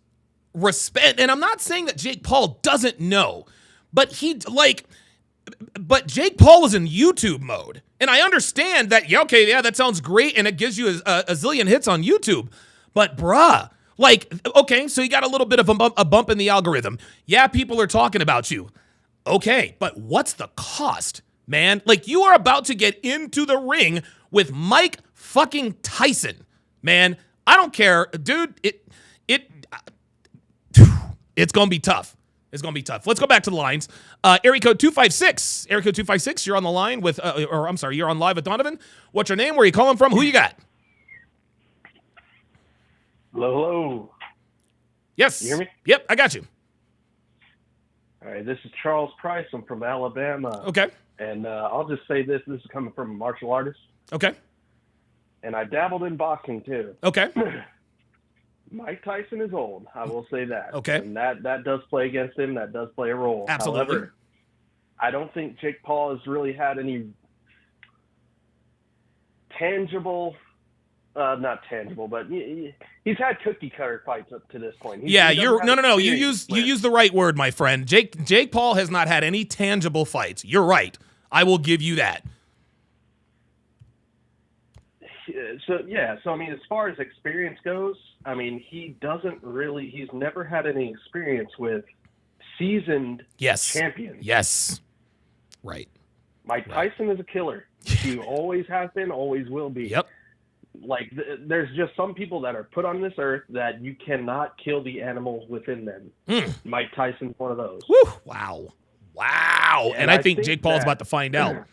respect, and I'm not saying that Jake Paul doesn't know, but Jake Paul is in YouTube mode, and I understand that. That sounds great, and it gives you a zillion hits on YouTube, but bruh. So you got a little bit of a bump in the algorithm. Yeah, people are talking about you. Okay, but what's the cost, man? You are about to get into the ring with Mike fucking Tyson, man. I don't care, dude. It's gonna be tough. It's gonna be tough. Let's go back to the lines. Area code 256. Area code 256. You're on the line with, you're on live with Donovan. What's your name? Where are you calling from? Who you got? Hello. Yes. You hear me? Yep, I got you. All right, this is Charles Price. I'm from Alabama. Okay. And I'll just say this is coming from a martial artist. Okay. And I dabbled in boxing too. Okay. Mike Tyson is old. I will say that. Okay. And that does play against him. That does play a role. Absolutely. However, I don't think Jake Paul has really had any tangible, not tangible, but he's had cookie cutter fights up to this point. You use the right word, my friend. Jake Paul has not had any tangible fights. You're right. I will give you that. So I mean, as far as experience goes, I mean, he's never had any experience with seasoned champions. Yes. Right. Mike Tyson is a killer. He always has been, always will be. Yep. There's just some people that are put on this earth that you cannot kill the animal within them. Mike Tyson's one of those. Woo! Wow. And I think Jake Paul's about to find out.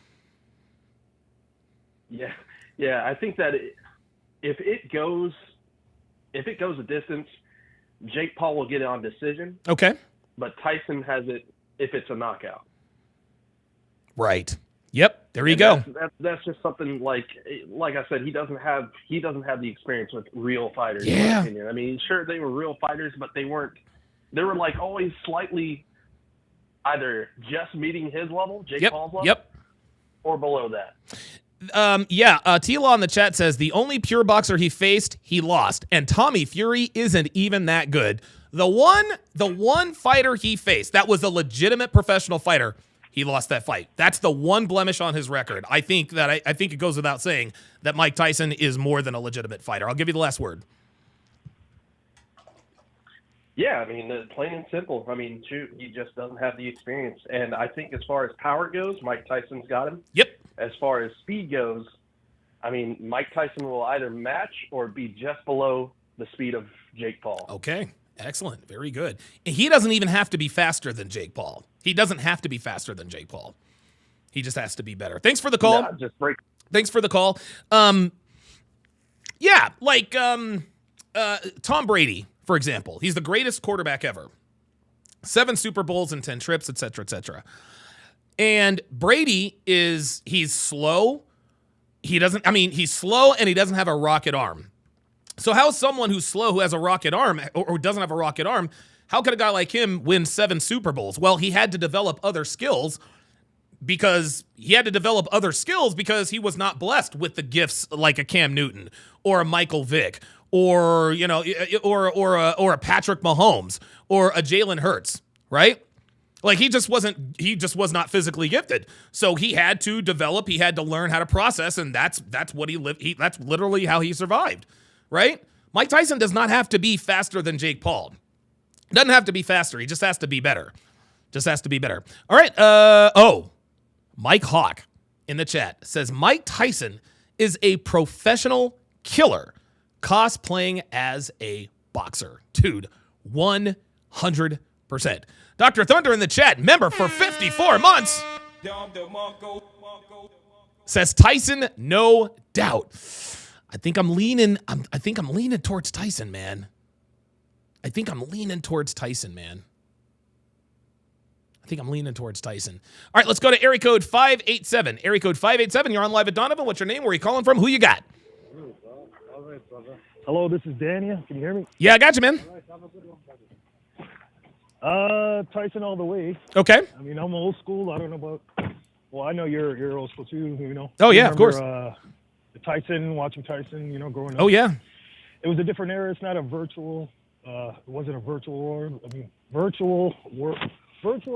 Yeah, I think that if it goes a distance, Jake Paul will get it on decision. Okay. But Tyson has it if it's a knockout. Right. Yep. There you go. That's just something like I said, he doesn't have the experience with real fighters. Yeah. In my opinion. I mean, sure they were real fighters, but they were always slightly either just meeting his level, Jake Paul's level, or below that. Tila on the chat says the only pure boxer he faced, he lost, and Tommy Fury isn't even that good. The one fighter he faced that was a legitimate professional fighter, he lost that fight. That's the one blemish on his record. I think it goes without saying that Mike Tyson is more than a legitimate fighter. I'll give you the last word. Yeah, I mean, plain and simple. I mean, shoot, he just doesn't have the experience. And I think as far as power goes, Mike Tyson's got him. Yep. As far as speed goes, I mean, Mike Tyson will either match or be just below the speed of Jake Paul. Okay. Excellent. Very good. And he doesn't even have to be faster than Jake Paul. He doesn't have to be faster than Jake Paul. He just has to be better. Thanks for the call. Thanks for the call. Tom Brady, for example. He's the greatest quarterback ever. 7 Super Bowls and 10 trips, et cetera, et cetera. And Brady he's slow. He's slow and he doesn't have a rocket arm. So how is someone who's slow, who has a rocket arm or doesn't have a rocket arm, how could a guy like him win 7 Super Bowls? Well, he had to develop other skills because he was not blessed with the gifts like a Cam Newton or a Michael Vick or, or a Patrick Mahomes or a Jalen Hurts, right? Like he just was not physically gifted. So he had to develop, he had to learn how to process, and that's what he lived. That's literally how he survived, right? Mike Tyson does not have to be faster than Jake Paul. Doesn't have to be faster. He just has to be better. All right. Mike Hawk in the chat says Mike Tyson is a professional killer cosplaying as a boxer. Dude, 100%. Dr. Thunder in the chat, member for 54 months, says Tyson, no doubt. I think I'm leaning towards Tyson, man. I think I'm leaning towards Tyson. All right, let's go to area code 587. Area code 587, you're on live at Donovan. What's your name? Where are you calling from? Who you got? Hello, this is Danny. Can you hear me? Yeah, I got you, man. Tyson all the way. Okay. I mean, I'm old school. I don't know about. Well, I know you're old school too. You know. Oh yeah, of course. Watching Tyson. You know, growing up. Oh yeah. It was a different era. It's not a virtual. It wasn't a virtual world. I mean, virtual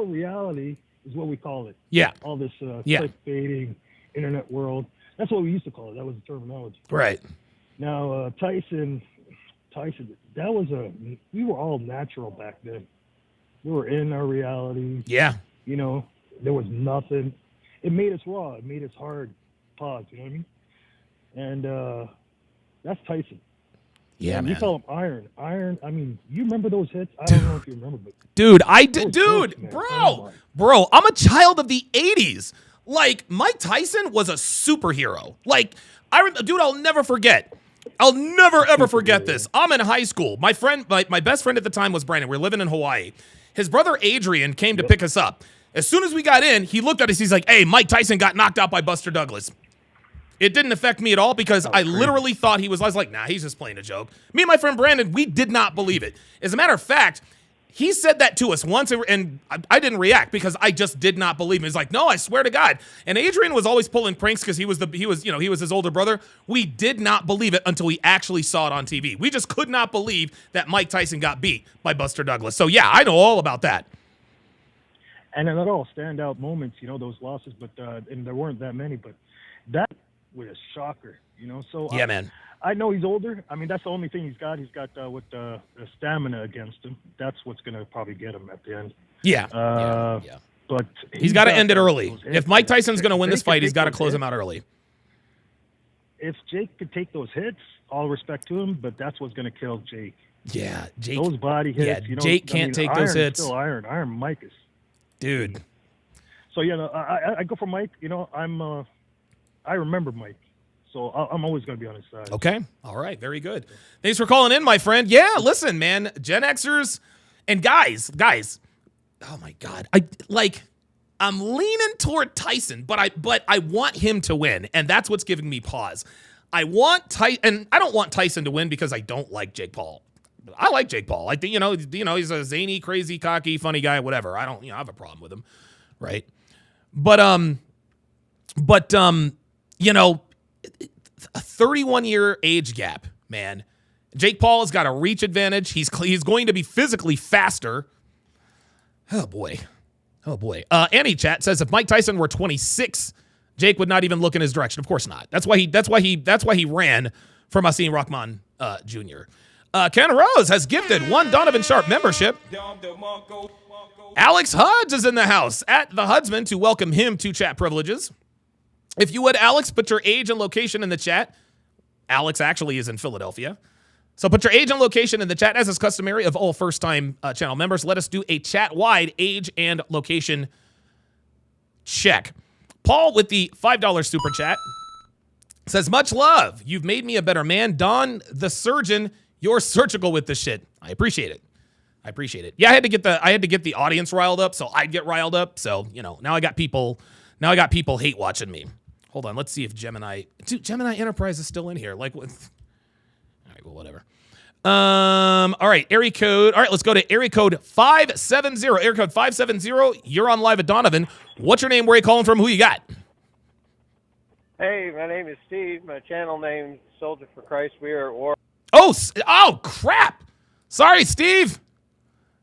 reality is what we call it. Yeah. All this clickbaiting internet world. That's what we used to call it. That was the terminology. Right. Now Tyson. We were all natural back then. We were in our reality. Yeah. You know, there was nothing. It made us raw. It made us hard. Pause. You know what I mean? And that's Tyson. Yeah, man. You call him Iron. Iron. I mean, you remember those hits? I don't know if you remember, but dude, I did. Dude, hits, bro, I'm a child of the 80s. Like, Mike Tyson was a superhero. Like, I'll never forget. I'll never, ever forget this. I'm in high school. My best friend at the time was Brandon. We were living in Hawaii. His brother Adrian came to pick us up. As soon as we got in, he looked at us. He's like, hey, Mike Tyson got knocked out by Buster Douglas. It didn't affect me at all because I literally thought I was like, nah, he's just playing a joke. Me and my friend Brandon, we did not believe it. As a matter of fact, he said that to us once, and I didn't react because I just did not believe him. He's like, no, I swear to God. And Adrian was always pulling pranks because he was his older brother. We did not believe it until we actually saw it on TV. We just could not believe that Mike Tyson got beat by Buster Douglas. So yeah, I know all about that. And they're not all standout moments, you know, those losses, but and there weren't that many, but that was a shocker, you know. So yeah, man. I know he's older. I mean, that's the only thing he's got. He's got with the stamina against him. That's what's going to probably get him at the end. Yeah. But he's got to end it early. If Mike Tyson's going to win this fight, he's got to close him out early. If Jake could take those hits, all respect to him, but that's what's going to kill Jake. Yeah, Jake. Those body hits. Yeah, you know, Jake can't take those hits. Still Iron. Iron Mike is. Dude. So yeah, no, I go for Mike. You know, I remember Mike. So I'm always going to be on his side. Okay. All right. Very good. Thanks for calling in, my friend. Yeah, listen, man. Gen Xers and guys. Oh, my God. I'm leaning toward Tyson, but I want him to win, and that's what's giving me pause. I don't want Tyson to win because I don't like Jake Paul. I like Jake Paul. I think, he's a zany, crazy, cocky, funny guy, whatever. I don't, have a problem with him, right? But a 31-year age gap, man. Jake Paul has got a reach advantage. He's going to be physically faster. Oh boy. Annie chat says if Mike Tyson were 26, Jake would not even look in his direction. Of course not. That's why he ran from Asim Rahman Jr. Ken Rose has gifted one Donovan Sharpe membership. Alex Hudge is in the house at the Hudsman to welcome him to chat privileges. If you would, Alex, put your age and location in the chat. Alex actually is in Philadelphia. So put your age and location in the chat, as is customary of all first-time channel members. Let us do a chat-wide age and location check. Paul with the $5 super chat says, much love. You've made me a better man. Don the surgeon, you're surgical with this shit. I appreciate it. I appreciate it. Yeah, I had to get the audience riled up, so I'd get riled up. So, now I got people hate watching me. Hold on, let's see if Gemini Enterprise is still in here. All right, well, whatever. All right, area code. All right, let's go to area code 570. Area code 570. You're on live at Donovan. What's your name? Where are you calling from? Who you got? Hey, my name is Steve. My channel name Soldier for Christ. We are at war. Oh, crap. Sorry, Steve.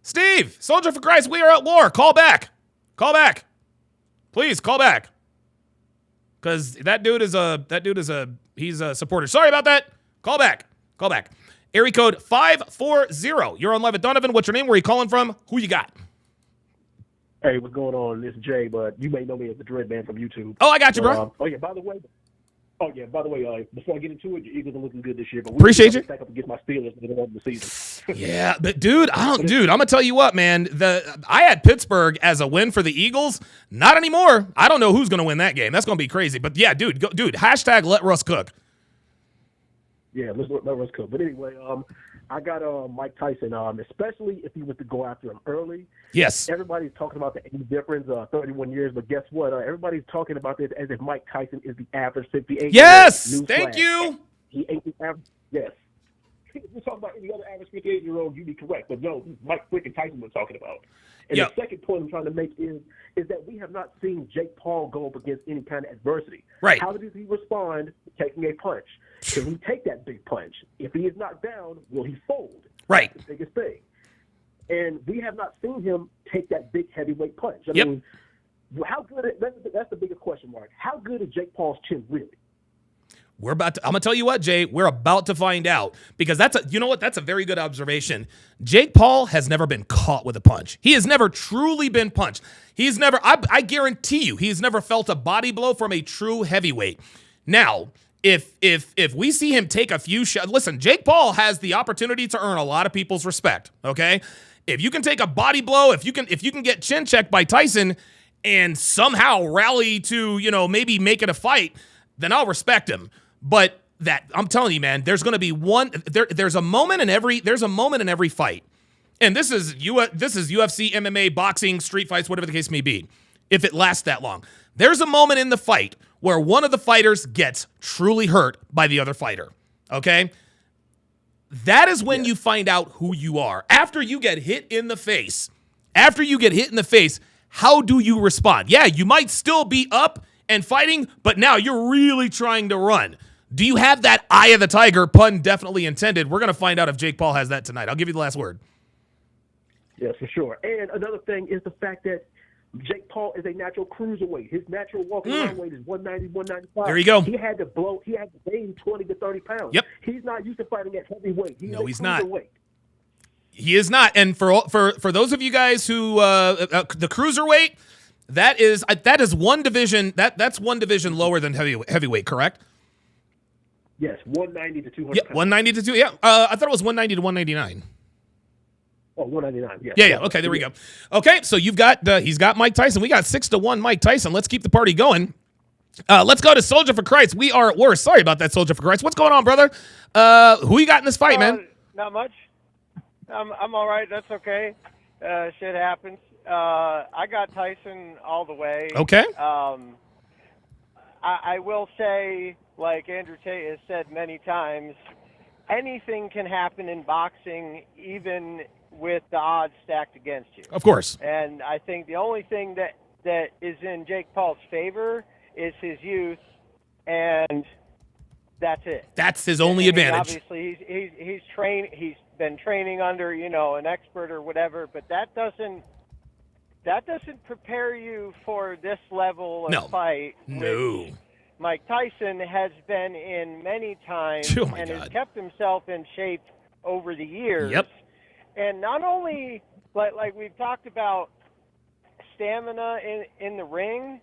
Steve, Soldier for Christ, we are at war. Call back. Please call back. Because he's a supporter. Sorry about that. Call back. Area code 540. You're on live at Donovan. What's your name? Where are you calling from? Who you got? Hey, what's going on? This is Jay, but you may know me as the Dread Man from YouTube. Oh, I got you, bro. By the way, before I get into it, your Eagles are looking good this year. But appreciate you. Stack up against my Steelers for the end of the season. Yeah, but dude, I'm gonna tell you what, man. I had Pittsburgh as a win for the Eagles. Not anymore. I don't know who's gonna win that game. That's gonna be crazy. But yeah, dude, hashtag let Russ cook. Yeah, let Russ cook. But anyway, I got Mike Tyson, especially if he was to go after him early. Yes. Everybody's talking about the age difference, 31 years, but guess what? Everybody's talking about this as if Mike Tyson is the average 58. Yes, thank you. He ain't the average. Yes. If we're talking about any other average 58-year-old, you'd be correct. But no, Mike freaking Tyson we're talking about. And the second point I'm trying to make is that we have not seen Jake Paul go up against any kind of adversity. Right. How does he respond to taking a punch? Can he take that big punch? If he is knocked down, will he fold? Right. That's the biggest thing. And we have not seen him take that big heavyweight punch. I mean, how good? That's the biggest question mark. How good is Jake Paul's chin really? I'm gonna tell you what, Jay. We're about to find out because that's a very good observation. Jake Paul has never been caught with a punch. He has never truly been punched. He's never. I guarantee you, he's never felt a body blow from a true heavyweight. Now, if we see him take a few shots, listen, Jake Paul has the opportunity to earn a lot of people's respect. Okay, if you can take a body blow, if you can get chin checked by Tyson and somehow rally to maybe make it a fight, then I'll respect him. But I'm telling you, man, there's going to be there's a moment in every fight. And this is UFC, MMA, boxing, street fights, whatever the case may be. If it lasts that long, there's a moment in the fight where one of the fighters gets truly hurt by the other fighter. Okay? That is when you find out who you are. After you get hit in the face, how do you respond? Yeah, you might still be up and fighting, but now you're really trying to run. Do you have that eye of the tiger, pun definitely intended? We're going to find out if Jake Paul has that tonight. I'll give you the last word. Yes, for sure. And another thing is the fact that Jake Paul is a natural cruiserweight. His natural walking around weight is 190, 195. There you go. He had to gain 20 to 30 pounds. Yep. He's not used to fighting at heavyweight. He's not. He is not. And for those of you guys who the cruiserweight, that is one division. That's one division lower than heavyweight, correct? Yes, 190 to 200. Yeah, 190 to 2. Yeah, I thought it was 190 to 199. Oh, 199. Yes. Yeah. Okay, there we go. Okay, so he's got Mike Tyson. We got 6-1 Mike Tyson. Let's keep the party going. Let's go to Soldier for Christ. We are at war. Sorry about that, Soldier for Christ. What's going on, brother? Who you got in this fight, man? Not much. I'm all right. That's okay. Shit happens. I got Tyson all the way. Okay. I will say, like Andrew Tate has said many times, anything can happen in boxing, even with the odds stacked against you. Of course. And I think the only thing that is in Jake Paul's favor is his youth, and that's it. That's his only advantage. Obviously, he's been training under an expert or whatever, but that doesn't prepare you for this level of fight. No. Mike Tyson has been in many times has kept himself in shape over the years. Yep. And not only, like we've talked about stamina in the ring,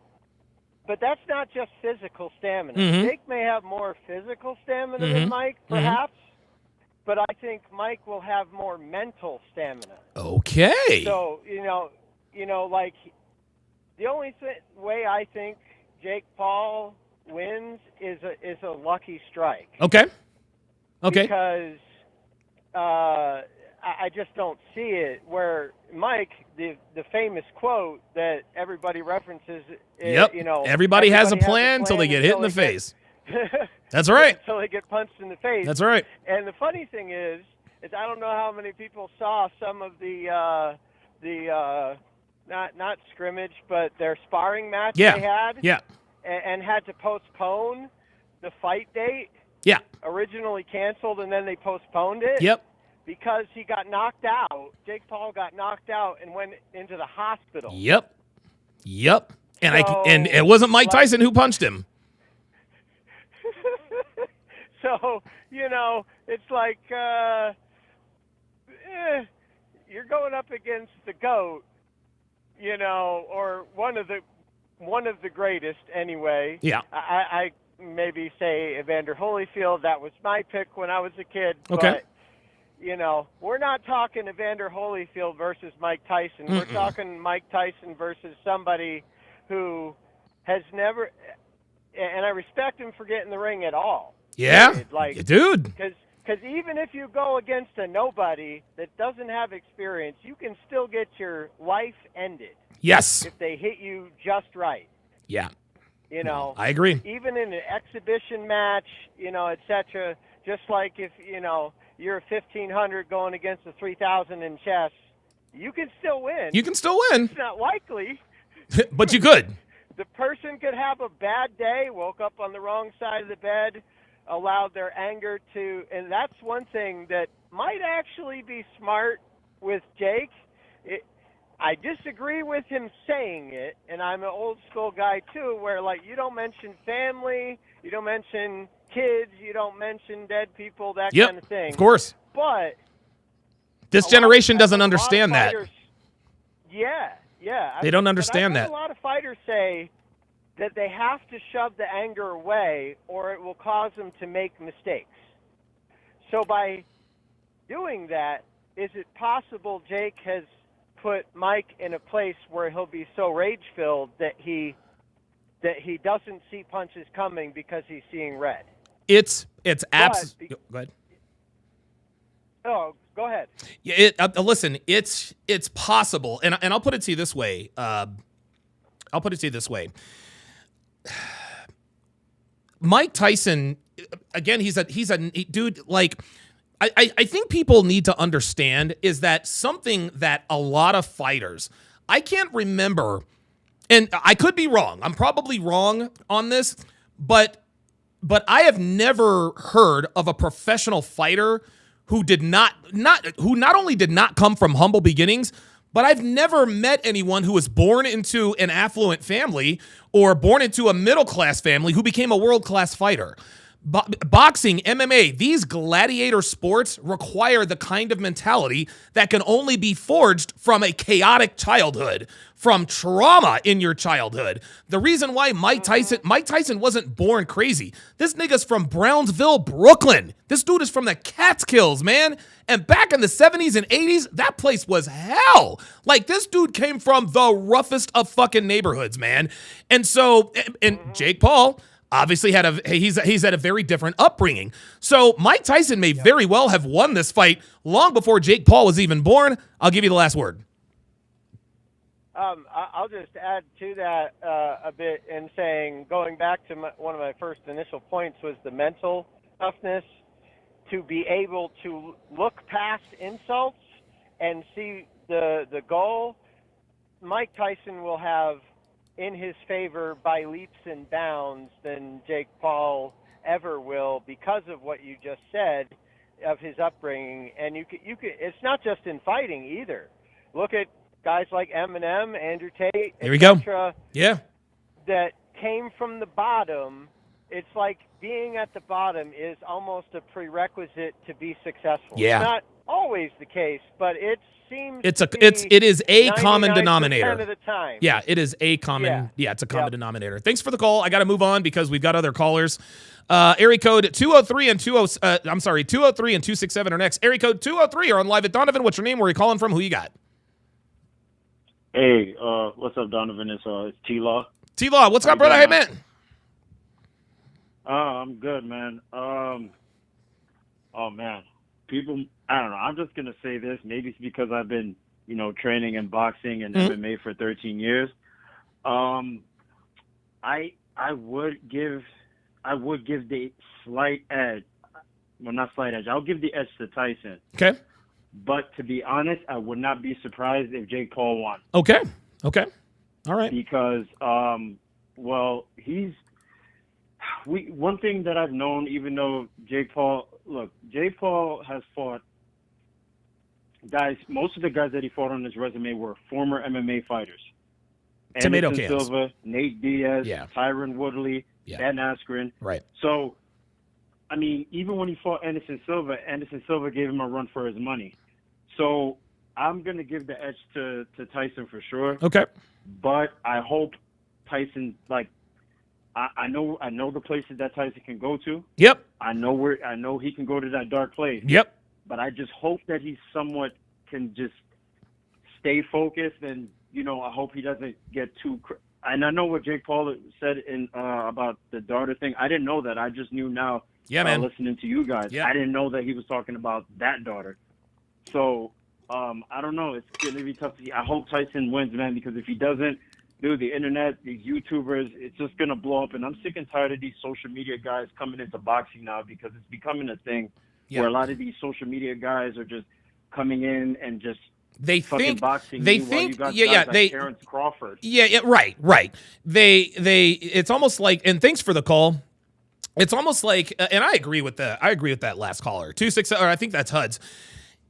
but that's not just physical stamina. Mm-hmm. Jake may have more physical stamina than Mike, perhaps, but I think Mike will have more mental stamina. Okay. So, like the only way I think Jake Paul wins is a lucky strike. Okay. Because I just don't see it. Where Mike, the famous quote that everybody references, Yep. Everybody has a plan until they get hit in the face. That's right. Until they get punched in the face. That's right. And the funny thing is I don't know how many people saw some of the not scrimmage, but their sparring match they had. Yeah. And had to postpone the fight date. Yeah. Originally canceled, and then they postponed it. Yep. Because he got knocked out. Jake Paul got knocked out and went into the hospital. Yep. And it wasn't Mike Tyson who punched him. So, it's like you're going up against the GOAT, or one of the greatest anyway. Yeah. I maybe say Evander Holyfield. That was my pick when I was a kid. Okay. But, we're not talking Evander Holyfield versus Mike Tyson. Mm-mm. We're talking Mike Tyson versus somebody who has never, and I respect him for getting the ring at all. Yeah. Dude. Because even if you go against a nobody that doesn't have experience, you can still get your life ended. Yes. If they hit you just right. Yeah. I agree. Even in an exhibition match, et cetera, just like if, you're a 1,500 going against a 3,000 in chess, you can still win. You can still win. It's not likely. But you could. The person could have a bad day, woke up on the wrong side of the bed, allowed their anger to, and that's one thing that might actually be smart with Jake. I disagree with him saying it, and I'm an old school guy too, where you don't mention family, you don't mention kids, you don't mention dead people, that kind of thing. Of course. But this generation doesn't understand that. Yeah. They don't understand that. A lot of fighters say that they have to shove the anger away or it will cause them to make mistakes. So by doing that, is it possible Jake has put Mike in a place where he'll be so rage-filled that he doesn't see punches coming because he's seeing red? It's absolutely. Go ahead. Oh, go ahead. Yeah, listen, it's possible, and I'll put it to you this way. Mike Tyson, again, he's a dude. I think people need to understand is that something that a lot of fighters, I can't remember, and I could be wrong. I'm probably wrong on this, but I have never heard of a professional fighter who not only did not come from humble beginnings, but I've never met anyone who was born into an affluent family or born into a middle-class family who became a world-class fighter. Boxing, MMA, these gladiator sports require the kind of mentality that can only be forged from a chaotic childhood, from trauma in your childhood. The reason why Mike Tyson wasn't born crazy. This nigga's from Brownsville, Brooklyn. This dude is from the Catskills, man. And back in the 70s and 80s, that place was hell. This dude came from the roughest of fucking neighborhoods, man. And so, and Jake Paul obviously he's had a very different upbringing. So Mike Tyson may very well have won this fight long before Jake Paul was even born. I'll give you the last word. I'll just add to that a bit in saying, going back to one of my first initial points was the mental toughness to be able to look past insults and see the goal. Mike Tyson will have in his favor by leaps and bounds than Jake Paul ever will because of what you just said of his upbringing. And you could it's not just in fighting either. Look at guys like Eminem, Andrew Tate, here we go. Yeah, that came from the bottom. It's like being at the bottom is almost a prerequisite to be successful. Yeah. It's not always the case, but it seems it is a common denominator of the time. Yeah, it is a common. Yeah, it's a common denominator. Thanks for the call. I got to move on because we've got other callers. Area code 203 and 203 and 267 are next. Area code 203 are on live at Donovan. What's your name? Where are you calling from? Who you got? Hey, what's up, Donovan? It's T-Law. T-Law, what's up, brother? Hey, man. I'm good, man. Oh man, I don't know. I'm just gonna say this. Maybe it's because I've been, training in boxing and MMA for 13 years. I would give the slight edge. Well, not slight edge. I'll give the edge to Tyson. Okay. But to be honest, I would not be surprised if Jake Paul won. Okay. All right. Because, one thing that I've known, even though Jake Paul has fought guys, most of the guys that he fought on his resume were former MMA fighters. Tomato Anderson cans. Silva, Nate Diaz, Tyron Woodley, Ben Askren. Right. So, I mean, even when he fought Anderson Silva gave him a run for his money. So I'm going to give the edge to Tyson for sure. Okay. But I hope Tyson, I know the places that Tyson can go to. Yep. I know he can go to that dark place. Yep. But I just hope that he somewhat can just stay focused, and I hope he doesn't get too. And I know what Jake Paul said about the daughter thing. I didn't know that. I just knew now. Yeah, man. Listening to you guys, I didn't know that he was talking about that daughter. So I don't know. It's going to be tough to see. I hope Tyson wins, man, because if he doesn't, dude, the internet, these YouTubers, it's just going to blow up. And I'm sick and tired of these social media guys coming into boxing now because it's becoming a thing where a lot of these social media guys are just coming in and just boxing. They think, Terrence Crawford. Right. It's almost like, and thanks for the call. It's almost like, and I agree with that last caller, 267, or I think that's HUD's.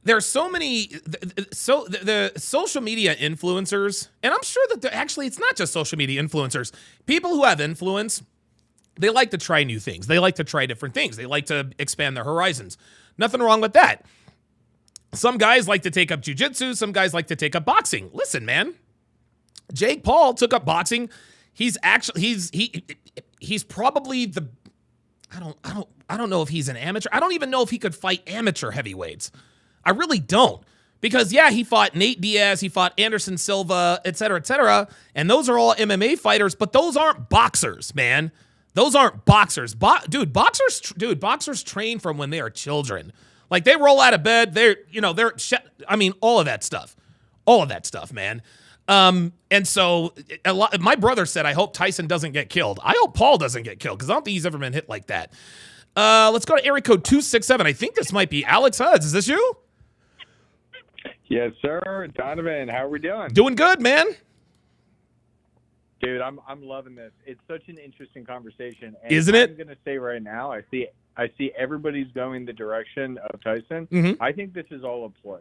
There's so many, the social media influencers, and I'm sure that actually it's not just social media influencers. People who have influence, they like to try new things. They like to try different things. They like to expand their horizons. Nothing wrong with that. Some guys like to take up jiu-jitsu. Some guys like to take up boxing. Listen, man, Jake Paul took up boxing. He's probably the, I don't know if he's an amateur. I don't even know if he could fight amateur heavyweights. I really don't. Because, he fought Nate Diaz, he fought Anderson Silva, et cetera, and those are all MMA fighters, but those aren't boxers, man. Those aren't boxers. Boxers train from when they are children. Like, they roll out of bed, all of that stuff. All of that stuff, man. And so, my brother said, I hope Tyson doesn't get killed. I hope Paul doesn't get killed, because I don't think he's ever been hit like that. Let's go to area code 267. I think this might be Alex Hudds. Is this you? Yes, sir. Donovan, how are we doing? Doing good, man. Dude, I'm loving this. It's such an interesting conversation. And isn't it? I'm going to say right now, I see everybody's going the direction of Tyson. Mm-hmm. I think this is all a play.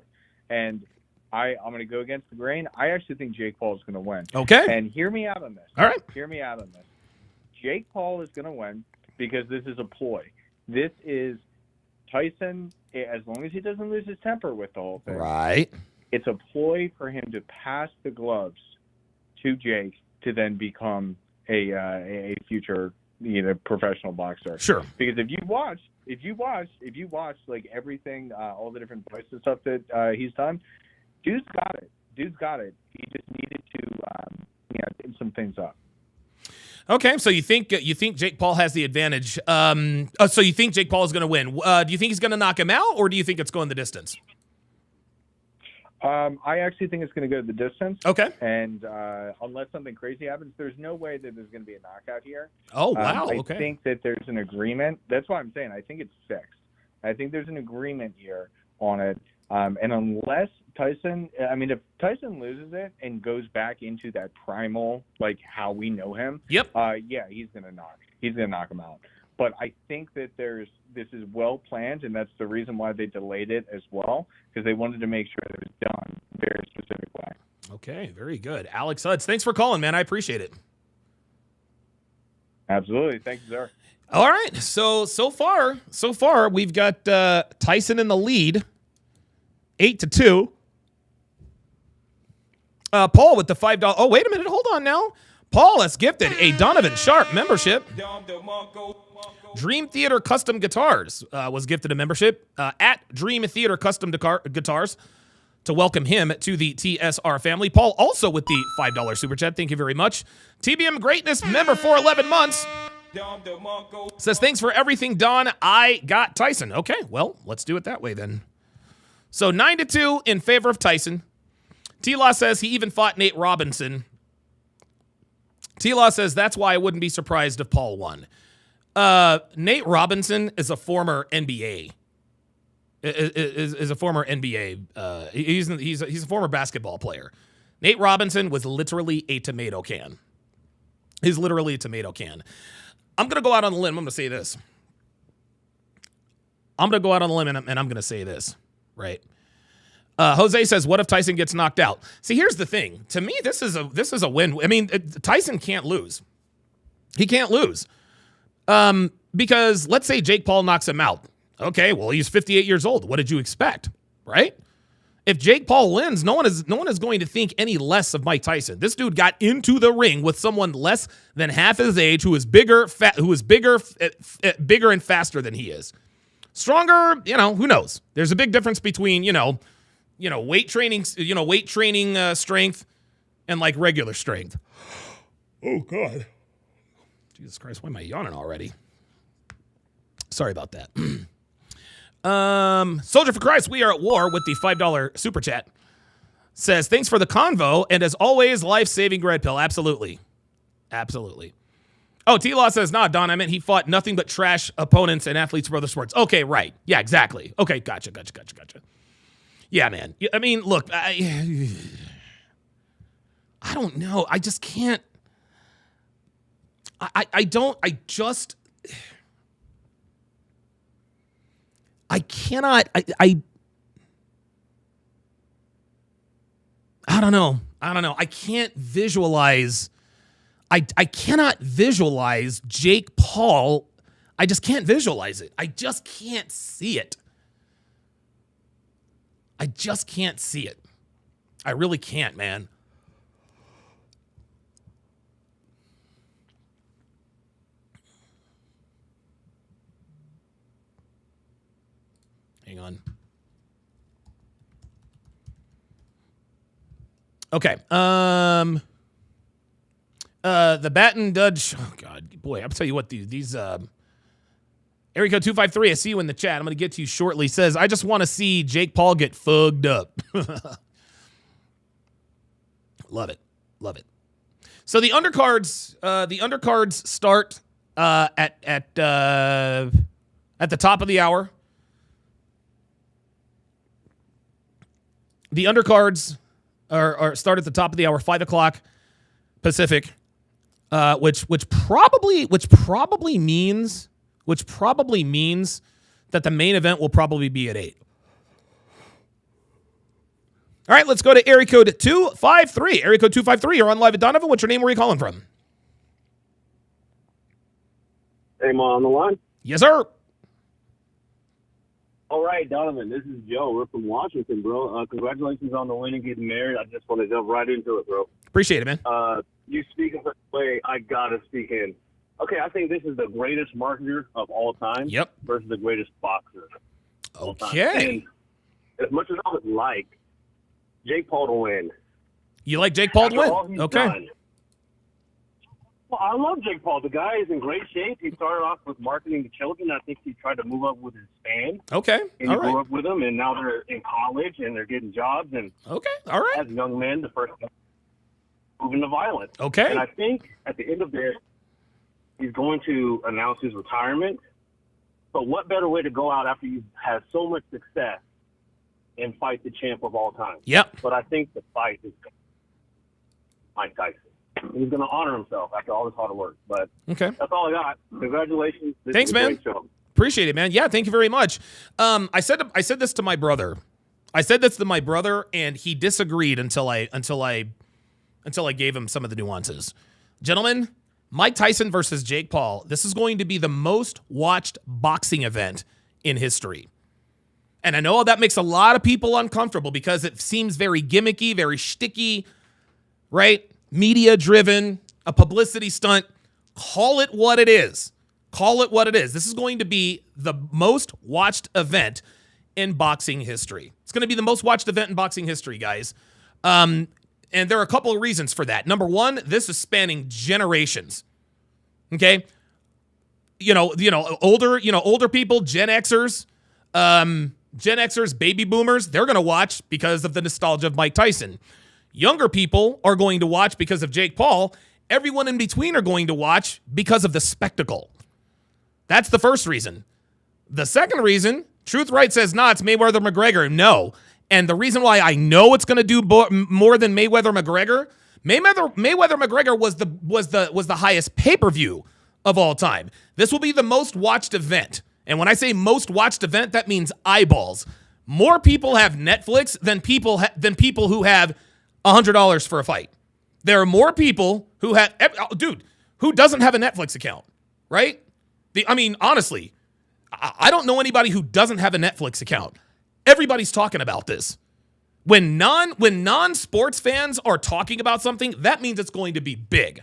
And I'm going to go against the grain. I actually think Jake Paul is going to win. Okay. And hear me out on this. All right. Hear me out on this. Jake Paul is going to win because this is a ploy. This is Tyson, as long as he doesn't lose his temper with the whole thing. Right. It's a ploy for him to pass the gloves to Jake to then become a future professional boxer. Sure. Because if you watch like everything, all the different fights and stuff that he's done, dude's got it. He just needed to get some things up. Okay, so you think Jake Paul has the advantage? So you think Jake Paul is going to win? Do you think he's going to knock him out, or do you think it's going the distance? I actually think it's going to go the distance. Okay. And unless something crazy happens, there's no way that there's going to be a knockout here. Oh, wow. I think that there's an agreement. That's why I'm saying I think it's fixed. I think there's an agreement here on it. And unless Tyson, if Tyson loses it and goes back into that primal, like how we know him, yep. He's going to knock him out. But I think that this is well planned, and that's the reason why they delayed it as well, because they wanted to make sure that it was done a very specific way. Okay, very good. Alex Hudds, thanks for calling, man. I appreciate it. Absolutely. Thank you, sir. All right. So far, we've got Tyson in the lead, 8-2. Paul with the $5. Oh, wait a minute. Hold on now. Paul has gifted a Donovan Sharpe membership. Dream Theater Custom Guitars was gifted a membership at Dream Theater Custom Guitars to welcome him to the TSR family. Paul also with the $5 super chat. Thank you very much. TBM Greatness member for 11 months. Says, thanks for everything, Don. I got Tyson. Okay, well, let's do it that way then. So 9-2 in favor of Tyson. T-Law says he even fought Nate Robinson. T-Law says that's why I wouldn't be surprised if Paul won. Nate Robinson is a former NBA. Is a former NBA. He's a former basketball player. Nate Robinson was literally a tomato can. He's literally a tomato can. I'm going to go out on a limb. I'm going to say this. I'm going to go out on a limb and I'm going to say this, right? Jose says, what if Tyson gets knocked out? See, here's the thing. To me, this is a win. I mean, Tyson can't lose. He can't lose. Because let's say Jake Paul knocks him out. Okay, well, he's 58 years old. What did you expect, right? If Jake Paul wins, no one is going to think any less of Mike Tyson. This dude got into the ring with someone less than half his age, who is bigger and faster than he is. Stronger, who knows? There's a big difference between, weight training strength and like regular strength. Oh God. Jesus Christ, why am I yawning already? Sorry about that. Soldier for Christ, we are at war with the $5 super chat. Says, thanks for the convo, and as always, life-saving red pill. Absolutely. Absolutely. Oh, T-Law says, nah, Don, I meant he fought nothing but trash opponents and athletes for other sports. Okay, right. Yeah, exactly. Okay, gotcha. Yeah, man. I mean, look, I don't know. I just can't. I cannot, I don't know. I can't visualize, I cannot visualize Jake Paul. I just can't visualize it. I just can't see it. I really can't, man. Hang on. Okay. The Baton Dudge. Oh God, boy, I'll tell you what. These area code 253. I see you in the chat. I'm gonna get to you shortly. Says, I just want to see Jake Paul get fugged up. Love it. So the undercards start at the top of the hour. The undercards are start at the top of the hour, 5 o'clock Pacific, which probably means that the main event will probably be at 8. All right, let's go to area code 253. Area code 253. You're on live at Donovan. What's your name? Where are you calling from? Hey, Ma, on the line? Yes, sir. All right, Donovan, this is Joe. We're from Washington, bro. Congratulations on the win and getting married. I just want to jump right into it, bro. Appreciate it, man. You speak in such a way, I got to speak in. Okay, I think this is the greatest marketer of all time. Yep. Versus the greatest boxer. Okay. As much as I would like Jake Paul to win. You like Jake Paul to win? Okay. Done, well, I love Jake Paul. The guy is in great shape. He started off with marketing to children. I think he tried to move up with his fans. Okay. And he grew up with them, and now they're in college, and they're getting jobs. And okay. All right. As young men, the first move into violence. Okay. And I think at the end of this, he's going to announce his retirement. But what better way to go out after you've had so much success and fight the champ of all time? Yep. But I think the fight is Mike Tyson. He's going to honor himself after all this hard work. But okay, that's all I got. Congratulations. Thanks, man. Appreciate it, man. Yeah, thank you very much. I said this to my brother. And he disagreed until I gave him some of the nuances. Gentlemen, Mike Tyson versus Jake Paul. This is going to be the most watched boxing event in history. And I know that makes a lot of people uncomfortable because it seems very gimmicky, very shticky, right? Media-driven, a publicity stunt. Call it what it is. This is going to be the most watched event in boxing history. It's going to be the most watched event in boxing history, guys. And there are a couple of reasons for that. Number one, this is spanning generations. Okay? Older people, Gen Xers, Gen Xers, baby boomers, they're going to watch because of the nostalgia of Mike Tyson. Younger people are going to watch because of Jake Paul. Everyone in between are going to watch because of the spectacle. That's the first reason. The second reason, Truth Right says, nah, it's Mayweather McGregor. No. And the reason why I know it's going to do more than Mayweather McGregor, Mayweather McGregor was the highest pay-per-view of all time. This will be the most watched event. And when I say most watched event, that means eyeballs. More people have Netflix than people who have $100 for a fight. There are more people who have, dude, who doesn't have a Netflix account, right? Honestly, I don't know anybody who doesn't have a Netflix account. Everybody's talking about this. When non-sports fans are talking about something, that means it's going to be big.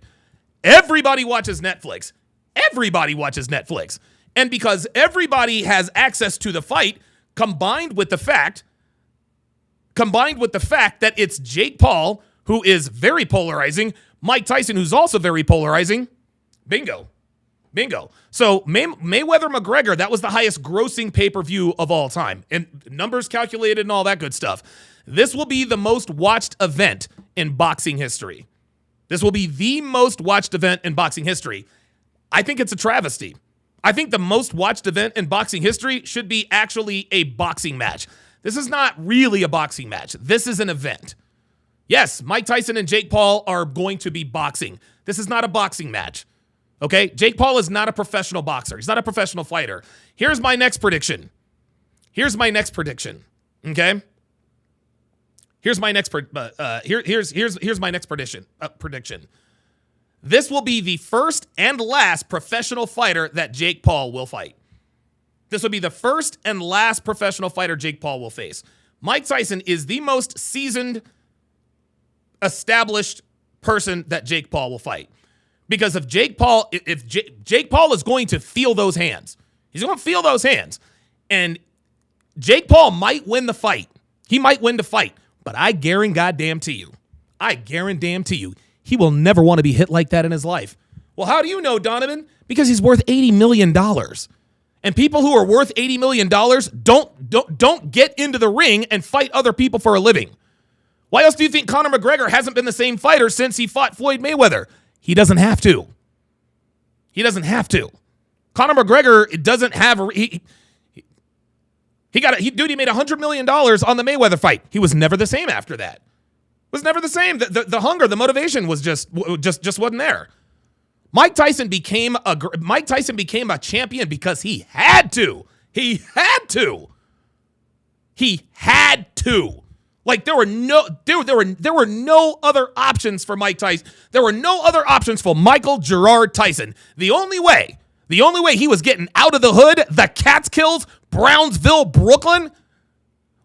Everybody watches Netflix. Everybody watches Netflix. And because everybody has access to the fight, combined with the fact that it's Jake Paul, who is very polarizing, Mike Tyson, who's also very polarizing, bingo. So Mayweather McGregor, that was the highest grossing pay-per-view of all time. And numbers calculated and all that good stuff. This will be the most watched event in boxing history. This will be the most watched event in boxing history. I think it's a travesty. I think the most watched event in boxing history should be actually a boxing match. This is not really a boxing match. This is an event. Yes, Mike Tyson and Jake Paul are going to be boxing. This is not a boxing match. Okay? Jake Paul is not a professional boxer. He's not a professional fighter. Here's my next prediction. Okay? Here's my next prediction. This will be the first and last professional fighter that Jake Paul will fight. This will be the first and last professional fighter Jake Paul will face. Mike Tyson is the most seasoned, established person that Jake Paul will fight. Because if Jake Paul is going to feel those hands. He's going to feel those hands. And Jake Paul might win the fight. He might win the fight. But I guarantee you, he will never want to be hit like that in his life. Well, how do you know, Donovan? Because he's worth $80 million. And people who are worth $80 million don't get into the ring and fight other people for a living. Why else do you think Conor McGregor hasn't been the same fighter since he fought Floyd Mayweather? He doesn't have to. Conor McGregor doesn't have he made $100 million on the Mayweather fight. He was never the same after that. Was never the same. The hunger, the motivation was just wasn't there. Mike Tyson became a champion because he had to. Like there were no other options for Mike Tyson. There were no other options for Michael Gerard Tyson. The only way he was getting out of the hood, the Catskills, Brownsville, Brooklyn,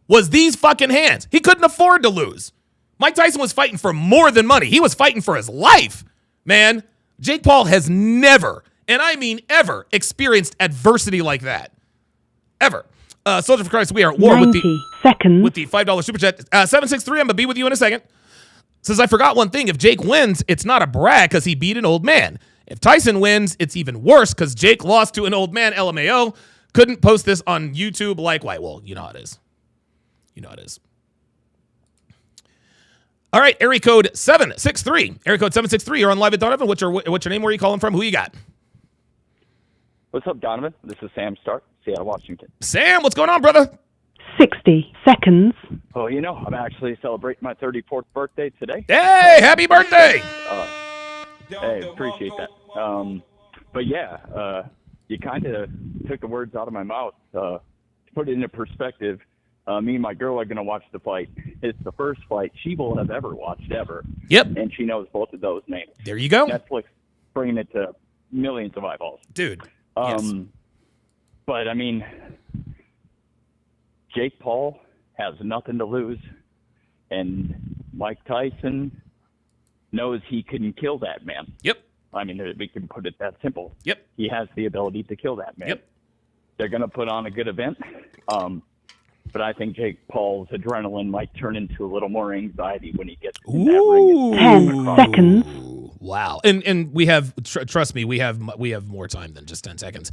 was these fucking hands. He couldn't afford to lose. Mike Tyson was fighting for more than money. He was fighting for his life, man. Jake Paul has never, and I mean ever, experienced adversity like that. Ever. Soldier for Christ, we are at war with the $5 super chat. 763, I'm going to be with you in a second. Says, I forgot one thing. If Jake wins, it's not a brag because he beat an old man. If Tyson wins, it's even worse because Jake lost to an old man, LMAO. Couldn't post this on YouTube like why? Well, you know how it is. All right, area code 763. Area code 763. You're on live at Donovan. What's your name? Where are you calling from? Who you got? What's up, Donovan? This is Sam Stark, Seattle, Washington. Sam, what's going on, brother? 60 seconds. Oh, I'm actually celebrating my 34th birthday today. Hey, happy birthday! Hey, appreciate that. But yeah, you kind of took the words out of my mouth. To put it into perspective, me and my girl are going to watch the fight. It's the first fight she will have ever watched ever. Yep. And she knows both of those names. There you go. Netflix bringing it to millions of eyeballs. Dude. Yes. But, Jake Paul has nothing to lose, and Mike Tyson knows he can kill that man. Yep. We can put it that simple. Yep. He has the ability to kill that man. Yep. They're going to put on a good event. But I think Jake Paul's adrenaline might turn into a little more anxiety when he gets in that ring. 10 seconds. Wow. And we have, trust me, we have more time than just 10 seconds.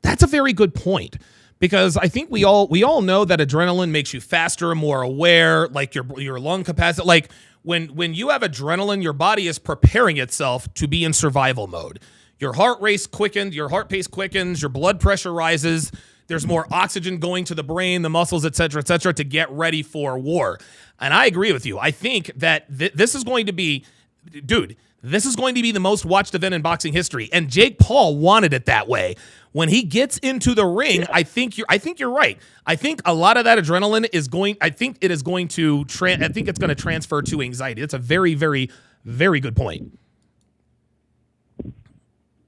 That's a very good point because I think we all know that adrenaline makes you faster, more aware, like your lung capacity. Like when you have adrenaline, your body is preparing itself to be in survival mode. Your heart pace quickens, your blood pressure rises. There's more oxygen going to the brain, the muscles, et cetera, to get ready for war. And I agree with you. I think that this is going to be, dude, this is going to be the most watched event in boxing history. And Jake Paul wanted it that way. When he gets into the ring, I think you're right. I think a lot of that adrenaline is going to transfer to anxiety. That's a very, very, very good point.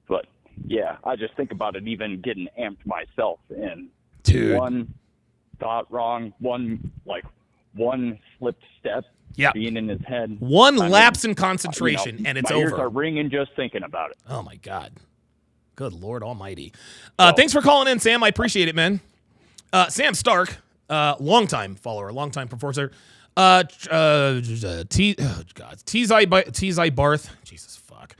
But yeah, I just think about it even getting amped myself, and dude, one thought wrong, one slipped step, being in his head, one lapse in concentration, and it's my over. Ears are ringing just thinking about it. Oh my God. Good Lord Almighty. Thanks for calling in, Sam. I appreciate it, man. Sam Stark, longtime follower, longtime performer. T.Z. Barth. Jesus fuck.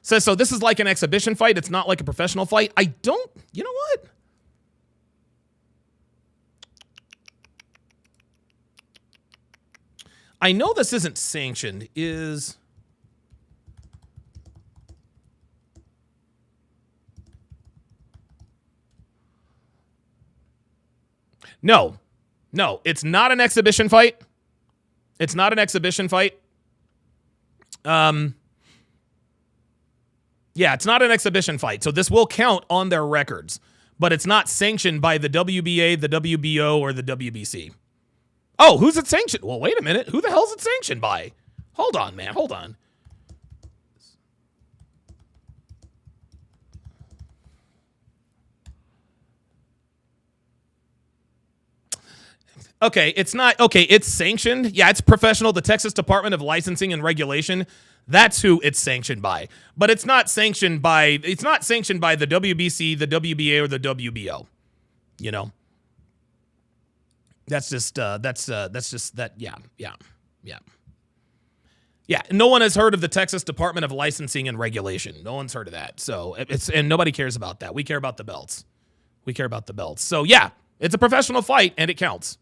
Says, so this is like an exhibition fight. It's not like a professional fight. You know what? I know this isn't sanctioned. No, it's not an exhibition fight. It's not an exhibition fight. Yeah, it's not an exhibition fight. So this will count on their records, but it's not sanctioned by the WBA, the WBO, or the WBC. Oh, who's it sanctioned? Well, wait a minute. Who the hell's it sanctioned by? Hold on, man. Hold on. Okay, it's not. Okay, it's sanctioned. Yeah, it's professional. The Texas Department of Licensing and Regulation. That's who it's sanctioned by. But it's not sanctioned by. It's not sanctioned by the WBC, the WBA, or the WBO. You know. That's just that. Yeah. No one has heard of the Texas Department of Licensing and Regulation. No one's heard of that. So and nobody cares about that. We care about the belts. So yeah, it's a professional fight and it counts.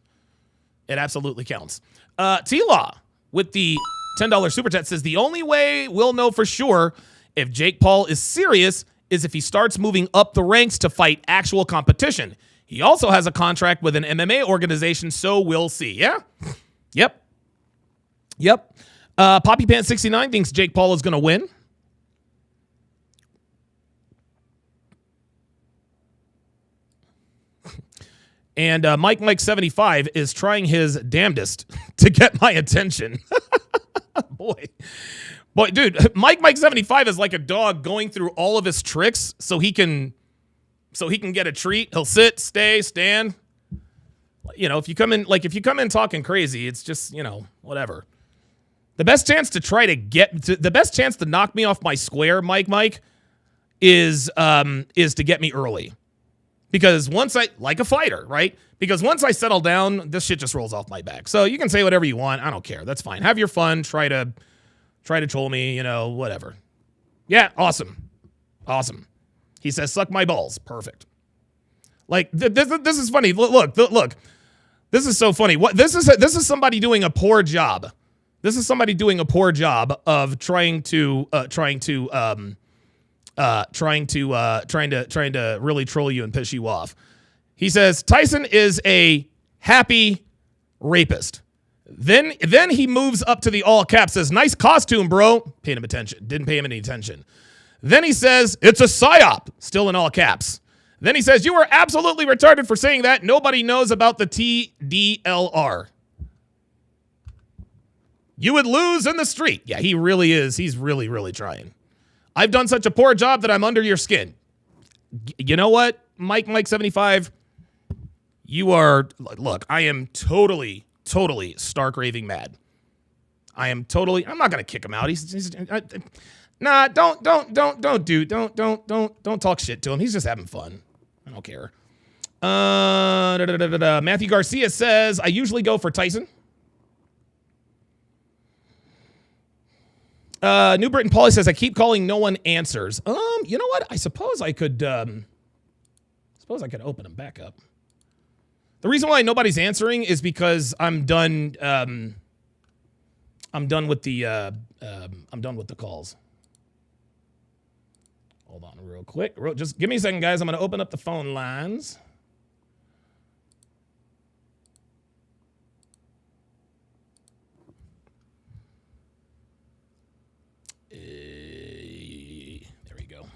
It absolutely counts. T-Law with the $10 super chat says the only way we'll know for sure if Jake Paul is serious is if he starts moving up the ranks to fight actual competition. He also has a contract with an MMA organization, so we'll see. Yeah? Yep. Poppy Pants 69 thinks Jake Paul is going to win. And Mike 75 is trying his damnedest to get my attention. Boy, dude, Mike 75 is like a dog going through all of his tricks so he can get a treat. He'll sit, stay, stand. You know, if you come in talking crazy, it's just, you know, whatever. The best chance to knock me off my square, Mike, is to get me early. Because like a fighter, right? Because once I settle down, this shit just rolls off my back. So you can say whatever you want. I don't care. That's fine. Have your fun. Try to troll me, you know, whatever. Yeah, awesome. He says, suck my balls. Perfect. Like, this is funny. Look. This is so funny. This is somebody doing a poor job. This is somebody doing a poor job of trying to really troll you and piss you off. He says Tyson is a happy rapist. Then he moves up to the all caps, says, nice costume, bro. Paid him attention. Didn't pay him any attention. Then he says, it's a psyop, still in all caps. Then he says, you are absolutely retarded for saying that. Nobody knows about the TDLR. You would lose in the street. Yeah, he really is. He's really, really trying. I've done such a poor job that I'm under your skin. You know what, Mike 75? You are, look, I am totally stark raving mad. I'm not going to kick him out. Don't talk shit to him. He's just having fun. I don't care. Matthew Garcia says, I usually go for Tyson. New Britain Paulie says, I keep calling, no one answers. You know what? I suppose I could suppose I could open them back up. The reason why nobody's answering is because I'm done. I'm done with the calls. Hold on real quick. Just give me a second, guys. I'm going to open up the phone lines. There we go.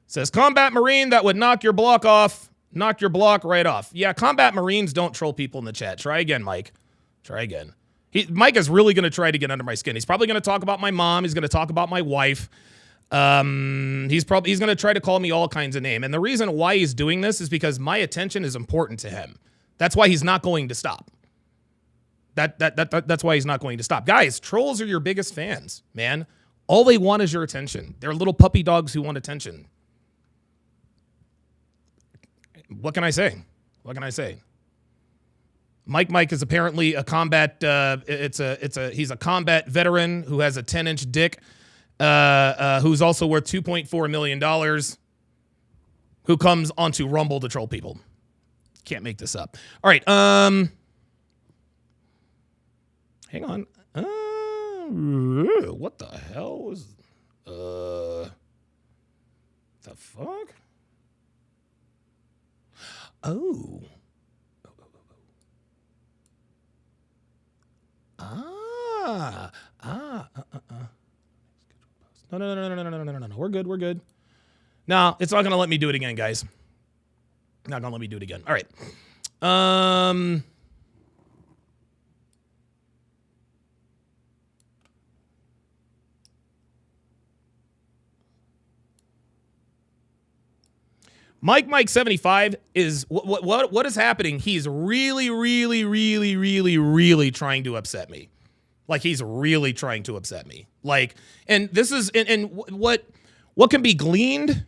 Says Combat Marine that would knock your block right off. Yeah, Combat Marines don't troll people in the chat. Try again, Mike. Try again. Mike is really going to try to get under my skin. He's probably going to talk about my mom. He's going to talk about my wife. He's going to try to call me all kinds of names. And the reason why he's doing this is because my attention is important to him. That's why he's not going to stop. That's why he's not going to stop. Guys, trolls are your biggest fans, man. All they want is your attention. They're little puppy dogs who want attention. What can I say? What can I say? Mike is apparently a combat. He's a combat veteran who has a 10-inch dick, who's also worth $2.4 million, who comes onto Rumble to troll people. Can't make this up. All right. Hang on. What the hell was? The fuck? Oh. No. We're good. No, it's not going to let me do it again, guys. Not going to let me do it again. All right. Mike 75 is what is happening? He's really trying to upset me. Like, he's really trying to upset me. Like, and this is and what can be gleaned?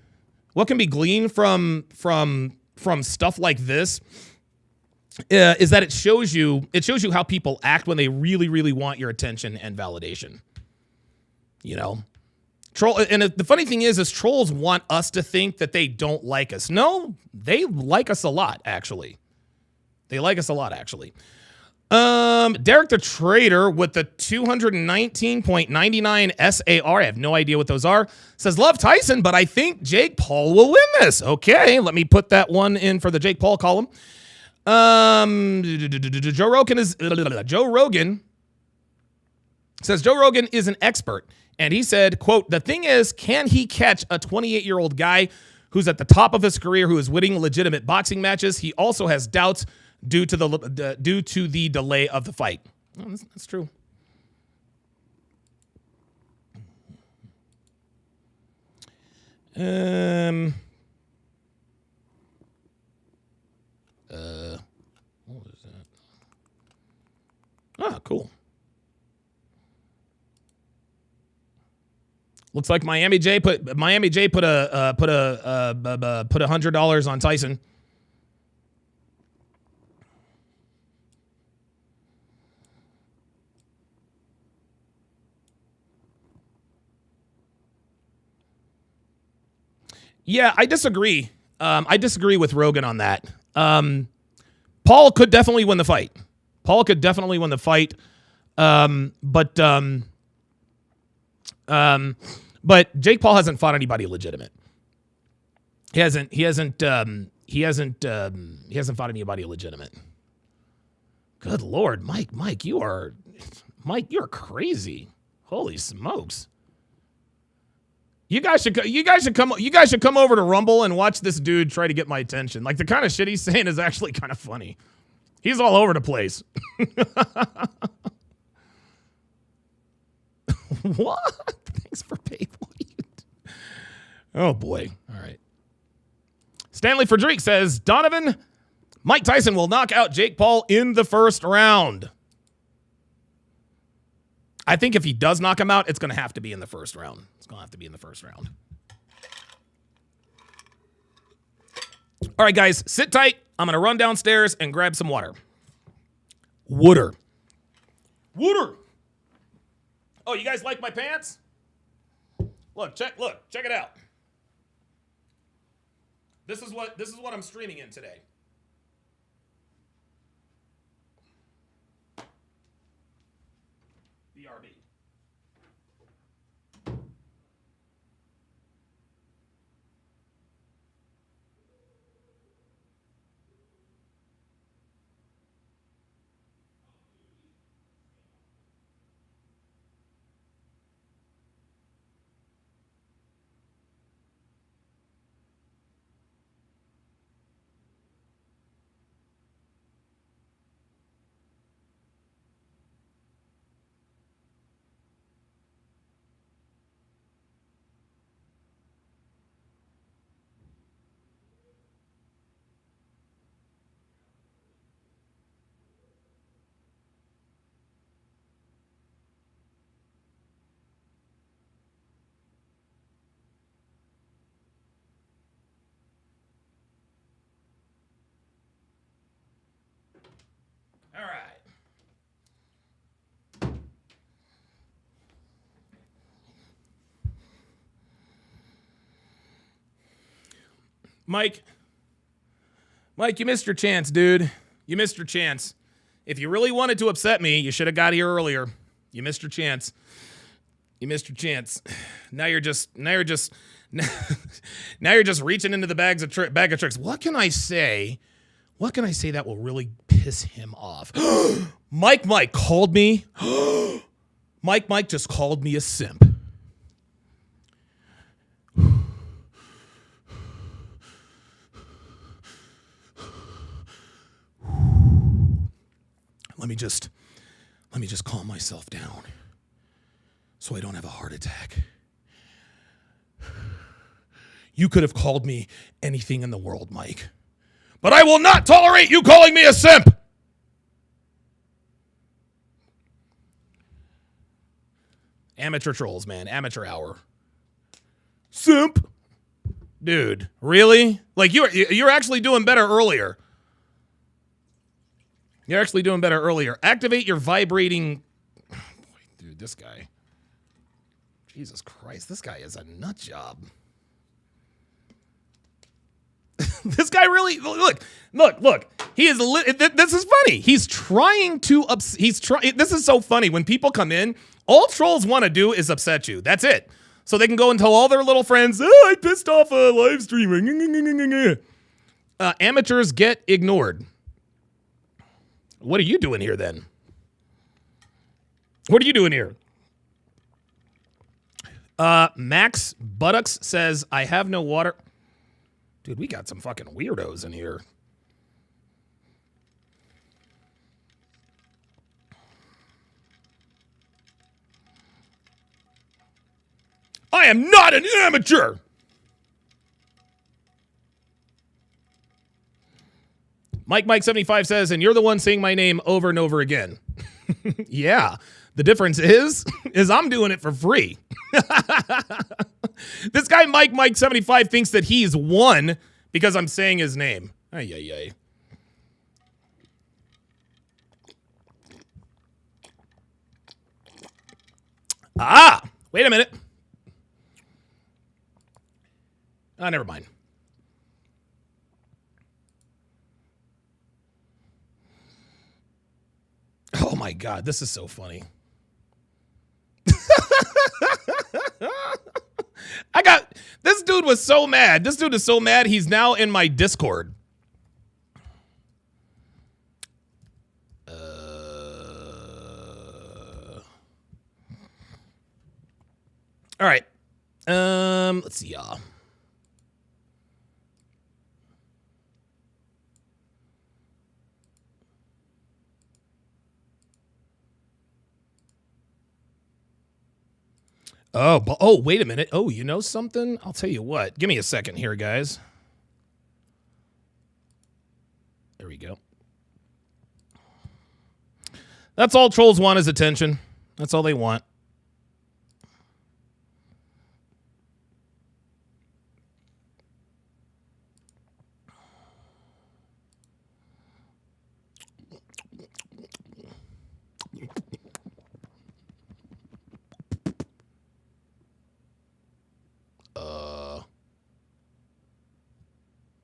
What can be gleaned from stuff like this is that it shows you how people act when they really want your attention and validation. You know? Troll, and the funny thing is trolls want us to think that they don't like us. No, they like us a lot, actually. They like us a lot, actually. Derek the Trader with the 219.99 SAR. I have no idea what those are. Says, love Tyson, but I think Jake Paul will win this. Okay, let me put that one in for the Jake Paul column. Joe Rogan says Joe Rogan is an expert. And he said, quote, the thing is, can he catch a 28-year-old guy who's at the top of his career, who is winning legitimate boxing matches? He also has doubts due to the delay of the fight. Oh, that's true. What was that? Ah, cool. Looks like Miami J put $100 on Tyson. Yeah, I disagree. I disagree with Rogan on that. Paul could definitely win the fight. But Jake Paul hasn't fought anybody legitimate. He hasn't fought anybody legitimate. Good Lord, Mike, you're crazy. Holy smokes. You guys should come over to Rumble and watch this dude try to get my attention. Like, the kind of shit he's saying is actually kind of funny. He's all over the place. What? Thanks for paying. Oh boy. All right. Stanley Frederick says, Donovan, Mike Tyson will knock out Jake Paul in the first round. I think if he does knock him out, it's going to have to be in the first round. All right, guys, sit tight. I'm going to run downstairs and grab some water. Water. Oh, you guys like my pants? Look, check it out. This is what I'm streaming in today. BRB. All right. Mike, you missed your chance, dude. You missed your chance. If you really wanted to upset me, you should have got here earlier. You missed your chance. Now you're just reaching into the bag of tricks. What can I say that will really piss him off? Mike called me. Mike just called me a simp. Let me just calm myself down so I don't have a heart attack. You could have called me anything in the world, Mike, but I will not tolerate you calling me a simp. Amateur trolls, man. Amateur hour. Simp. Dude, really? Like you're actually doing better earlier. You're actually doing better earlier. Activate your vibrating... Boy, dude, this guy. Jesus Christ, this guy is a nut job. This guy really... Look. He is... This is funny. He's trying to... This is so funny. When people come in, all trolls want to do is upset you. That's it. So they can go and tell all their little friends, I pissed off a live streamer. Amateurs get ignored. What are you doing here, then? What are you doing here? Max Buttocks says, I have no water. Dude, we got some fucking weirdos in here. I am not an amateur. Mike75 says, and you're the one saying my name over and over again. Yeah. The difference is I'm doing it for free. This guy, Mike75, thinks that he's won because I'm saying his name. Ay. Wait a minute. Never mind. Oh my God, this is so funny. This dude was so mad. This dude is so mad, he's now in my Discord. All right. Let's see, y'all. Oh, wait a minute. Oh, you know something? I'll tell you what. Give me a second here, guys. There we go. That's all trolls want is attention. That's all they want.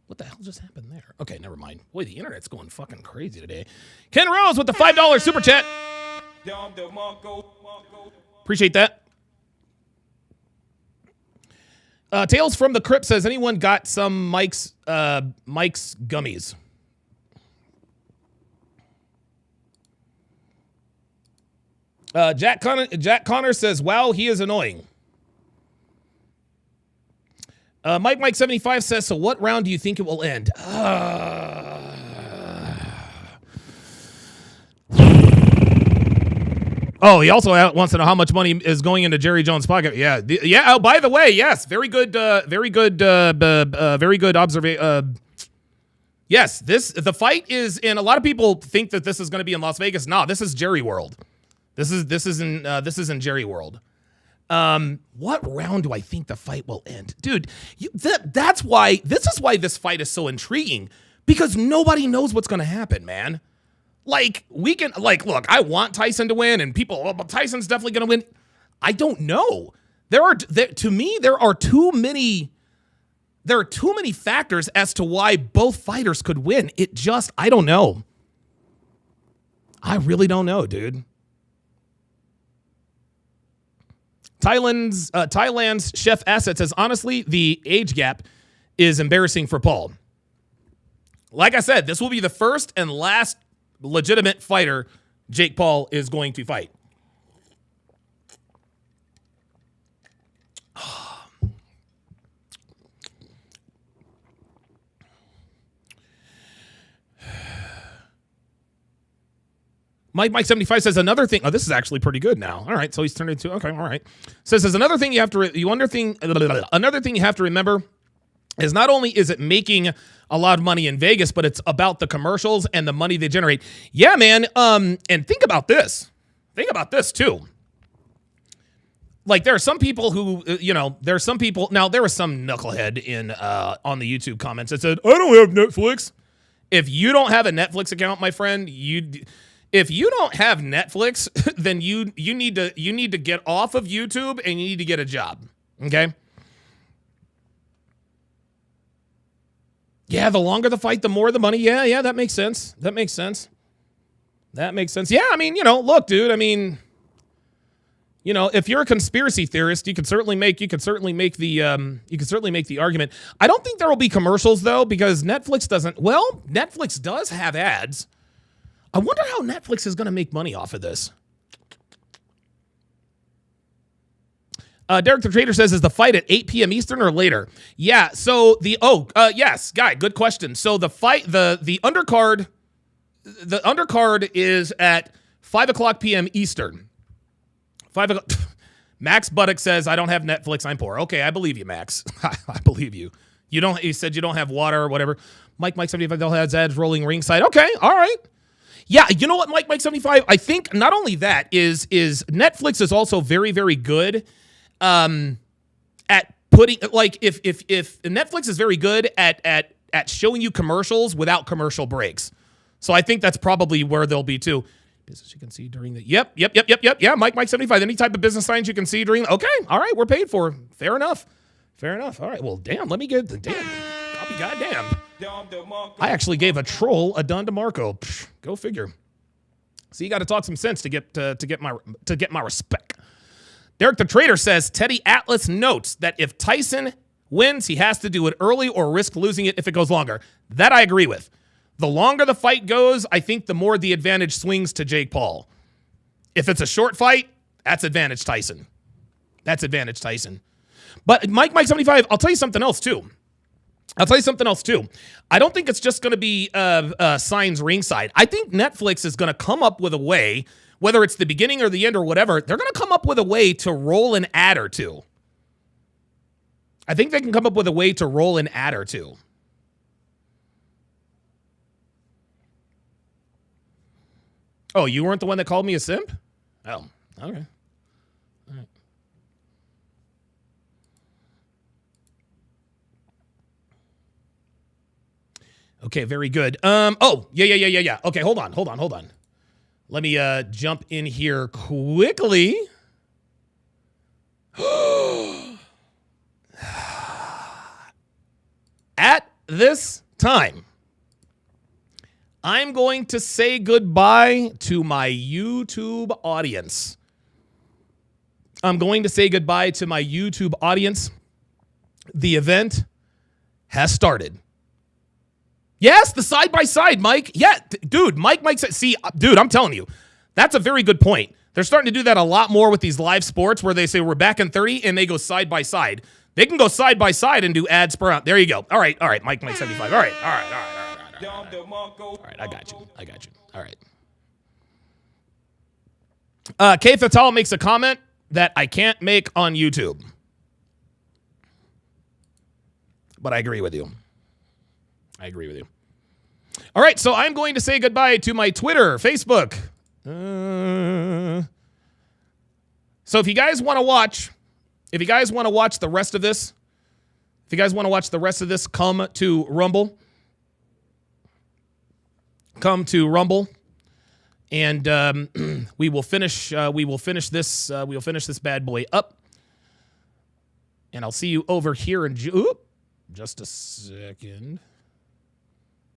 What the hell just happened there? Okay, never mind. Boy, the internet's going fucking crazy today. Ken Rose with the $5 super chat. Appreciate that. Tales from the Crypt says, anyone got some Mike's gummies? Jack Connor says, wow, he is annoying. Mike 75 says, so what round do you think it will end? Oh, he also wants to know how much money is going into Jerry Jones' pocket. Yeah. Oh, by the way, yes, very good observation. Yes, the fight is in. A lot of people think that this is going to be in Las Vegas. Nah, this is Jerry World. This is in Jerry World. What round do I think the fight will end, dude? This is why this fight is so intriguing, because nobody knows what's going to happen, man. Like, look, I want Tyson to win, and people, but Tyson's definitely going to win. I don't know. There are too many factors as to why both fighters could win. I don't know. I really don't know, dude. Thailand's Chef Asset says, honestly, the age gap is embarrassing for Paul. Like I said, this will be the first and last legitimate fighter Jake Paul is going to fight. Mike 75 says another thing. Oh, this is actually pretty good now. All right, so he's turned into okay. All right, says there's another thing another thing you have to remember is not only is it making a lot of money in Vegas, but it's about the commercials and the money they generate. Yeah, man. And think about this. Think about this too. Like, there are some people who, now there was some knucklehead in on the YouTube comments that said, I don't have Netflix. If you don't have a Netflix account, my friend, if you don't have Netflix, then you need to get off of YouTube and you need to get a job. Okay? Yeah, the longer the fight, the more the money. Yeah, that makes sense. Yeah, I mean, look, dude, I mean, if you're a conspiracy theorist, you could certainly make the argument. I don't think there will be commercials though, because Netflix does have ads. I wonder how Netflix is going to make money off of this. Derek the Trader says, is the fight at 8 p.m. Eastern or later? Yeah, so yes, Guy, good question. So the fight, the undercard is at 5 o'clock p.m. Eastern. 5 o'clock. Max Buddick says, I don't have Netflix, I'm poor. Okay, I believe you, Max. I believe you. You said you don't have water or whatever. Mike 75 has ads rolling ringside. Okay, all right. Yeah, you know what, Mike 75? I think not only that is Netflix is also very, very good at putting, like, if Netflix is very good at showing you commercials without commercial breaks. So I think that's probably where they'll be too. Business you can see during the Yep. Yeah, Mike 75. Any type of business signs you can see during. Okay, all right, we're paid for. Fair enough. All right, well, damn. Let me get the damn. I'll be goddamned. I actually gave a troll a Don DeMarco. Psh, go figure. So you got to talk some sense to get my respect. Derek the Trader says Teddy Atlas notes that if Tyson wins, he has to do it early or risk losing it if it goes longer. That I agree with. The longer the fight goes, I think the more the advantage swings to Jake Paul. If it's a short fight, that's advantage Tyson. But Mike 75, I'll tell you something else too. I don't think it's just going to be signs ringside. I think Netflix is going to come up with a way, whether it's the beginning or the end or whatever, they're going to come up with a way to roll an ad or two. I think they can come up with a way to roll an ad or two. Oh, you weren't the one that called me a simp? Oh, okay. All right. Okay, very good. Yeah. Okay, hold on. Let me jump in here quickly. this time, I'm going to say goodbye to my YouTube audience. I'm going to say goodbye to my YouTube audience. The event has started. Yes, the side-by-side, Mike. Yeah, dude, Mike said, see, dude, I'm telling you, that's a very good point. They're starting to do that a lot more with these live sports where they say we're back in 30 and they go side-by-side. They can go side-by-side and do ads per round. There you go. All right, Mike 75. All right. All right, I got you. All right. K Fatal makes a comment that I can't make on YouTube. But I agree with you. All right, so I'm going to say goodbye to my Twitter, Facebook. So if you guys want to watch the rest of this, come to Rumble. And we will finish this bad boy up. And I'll see you over here in just a second.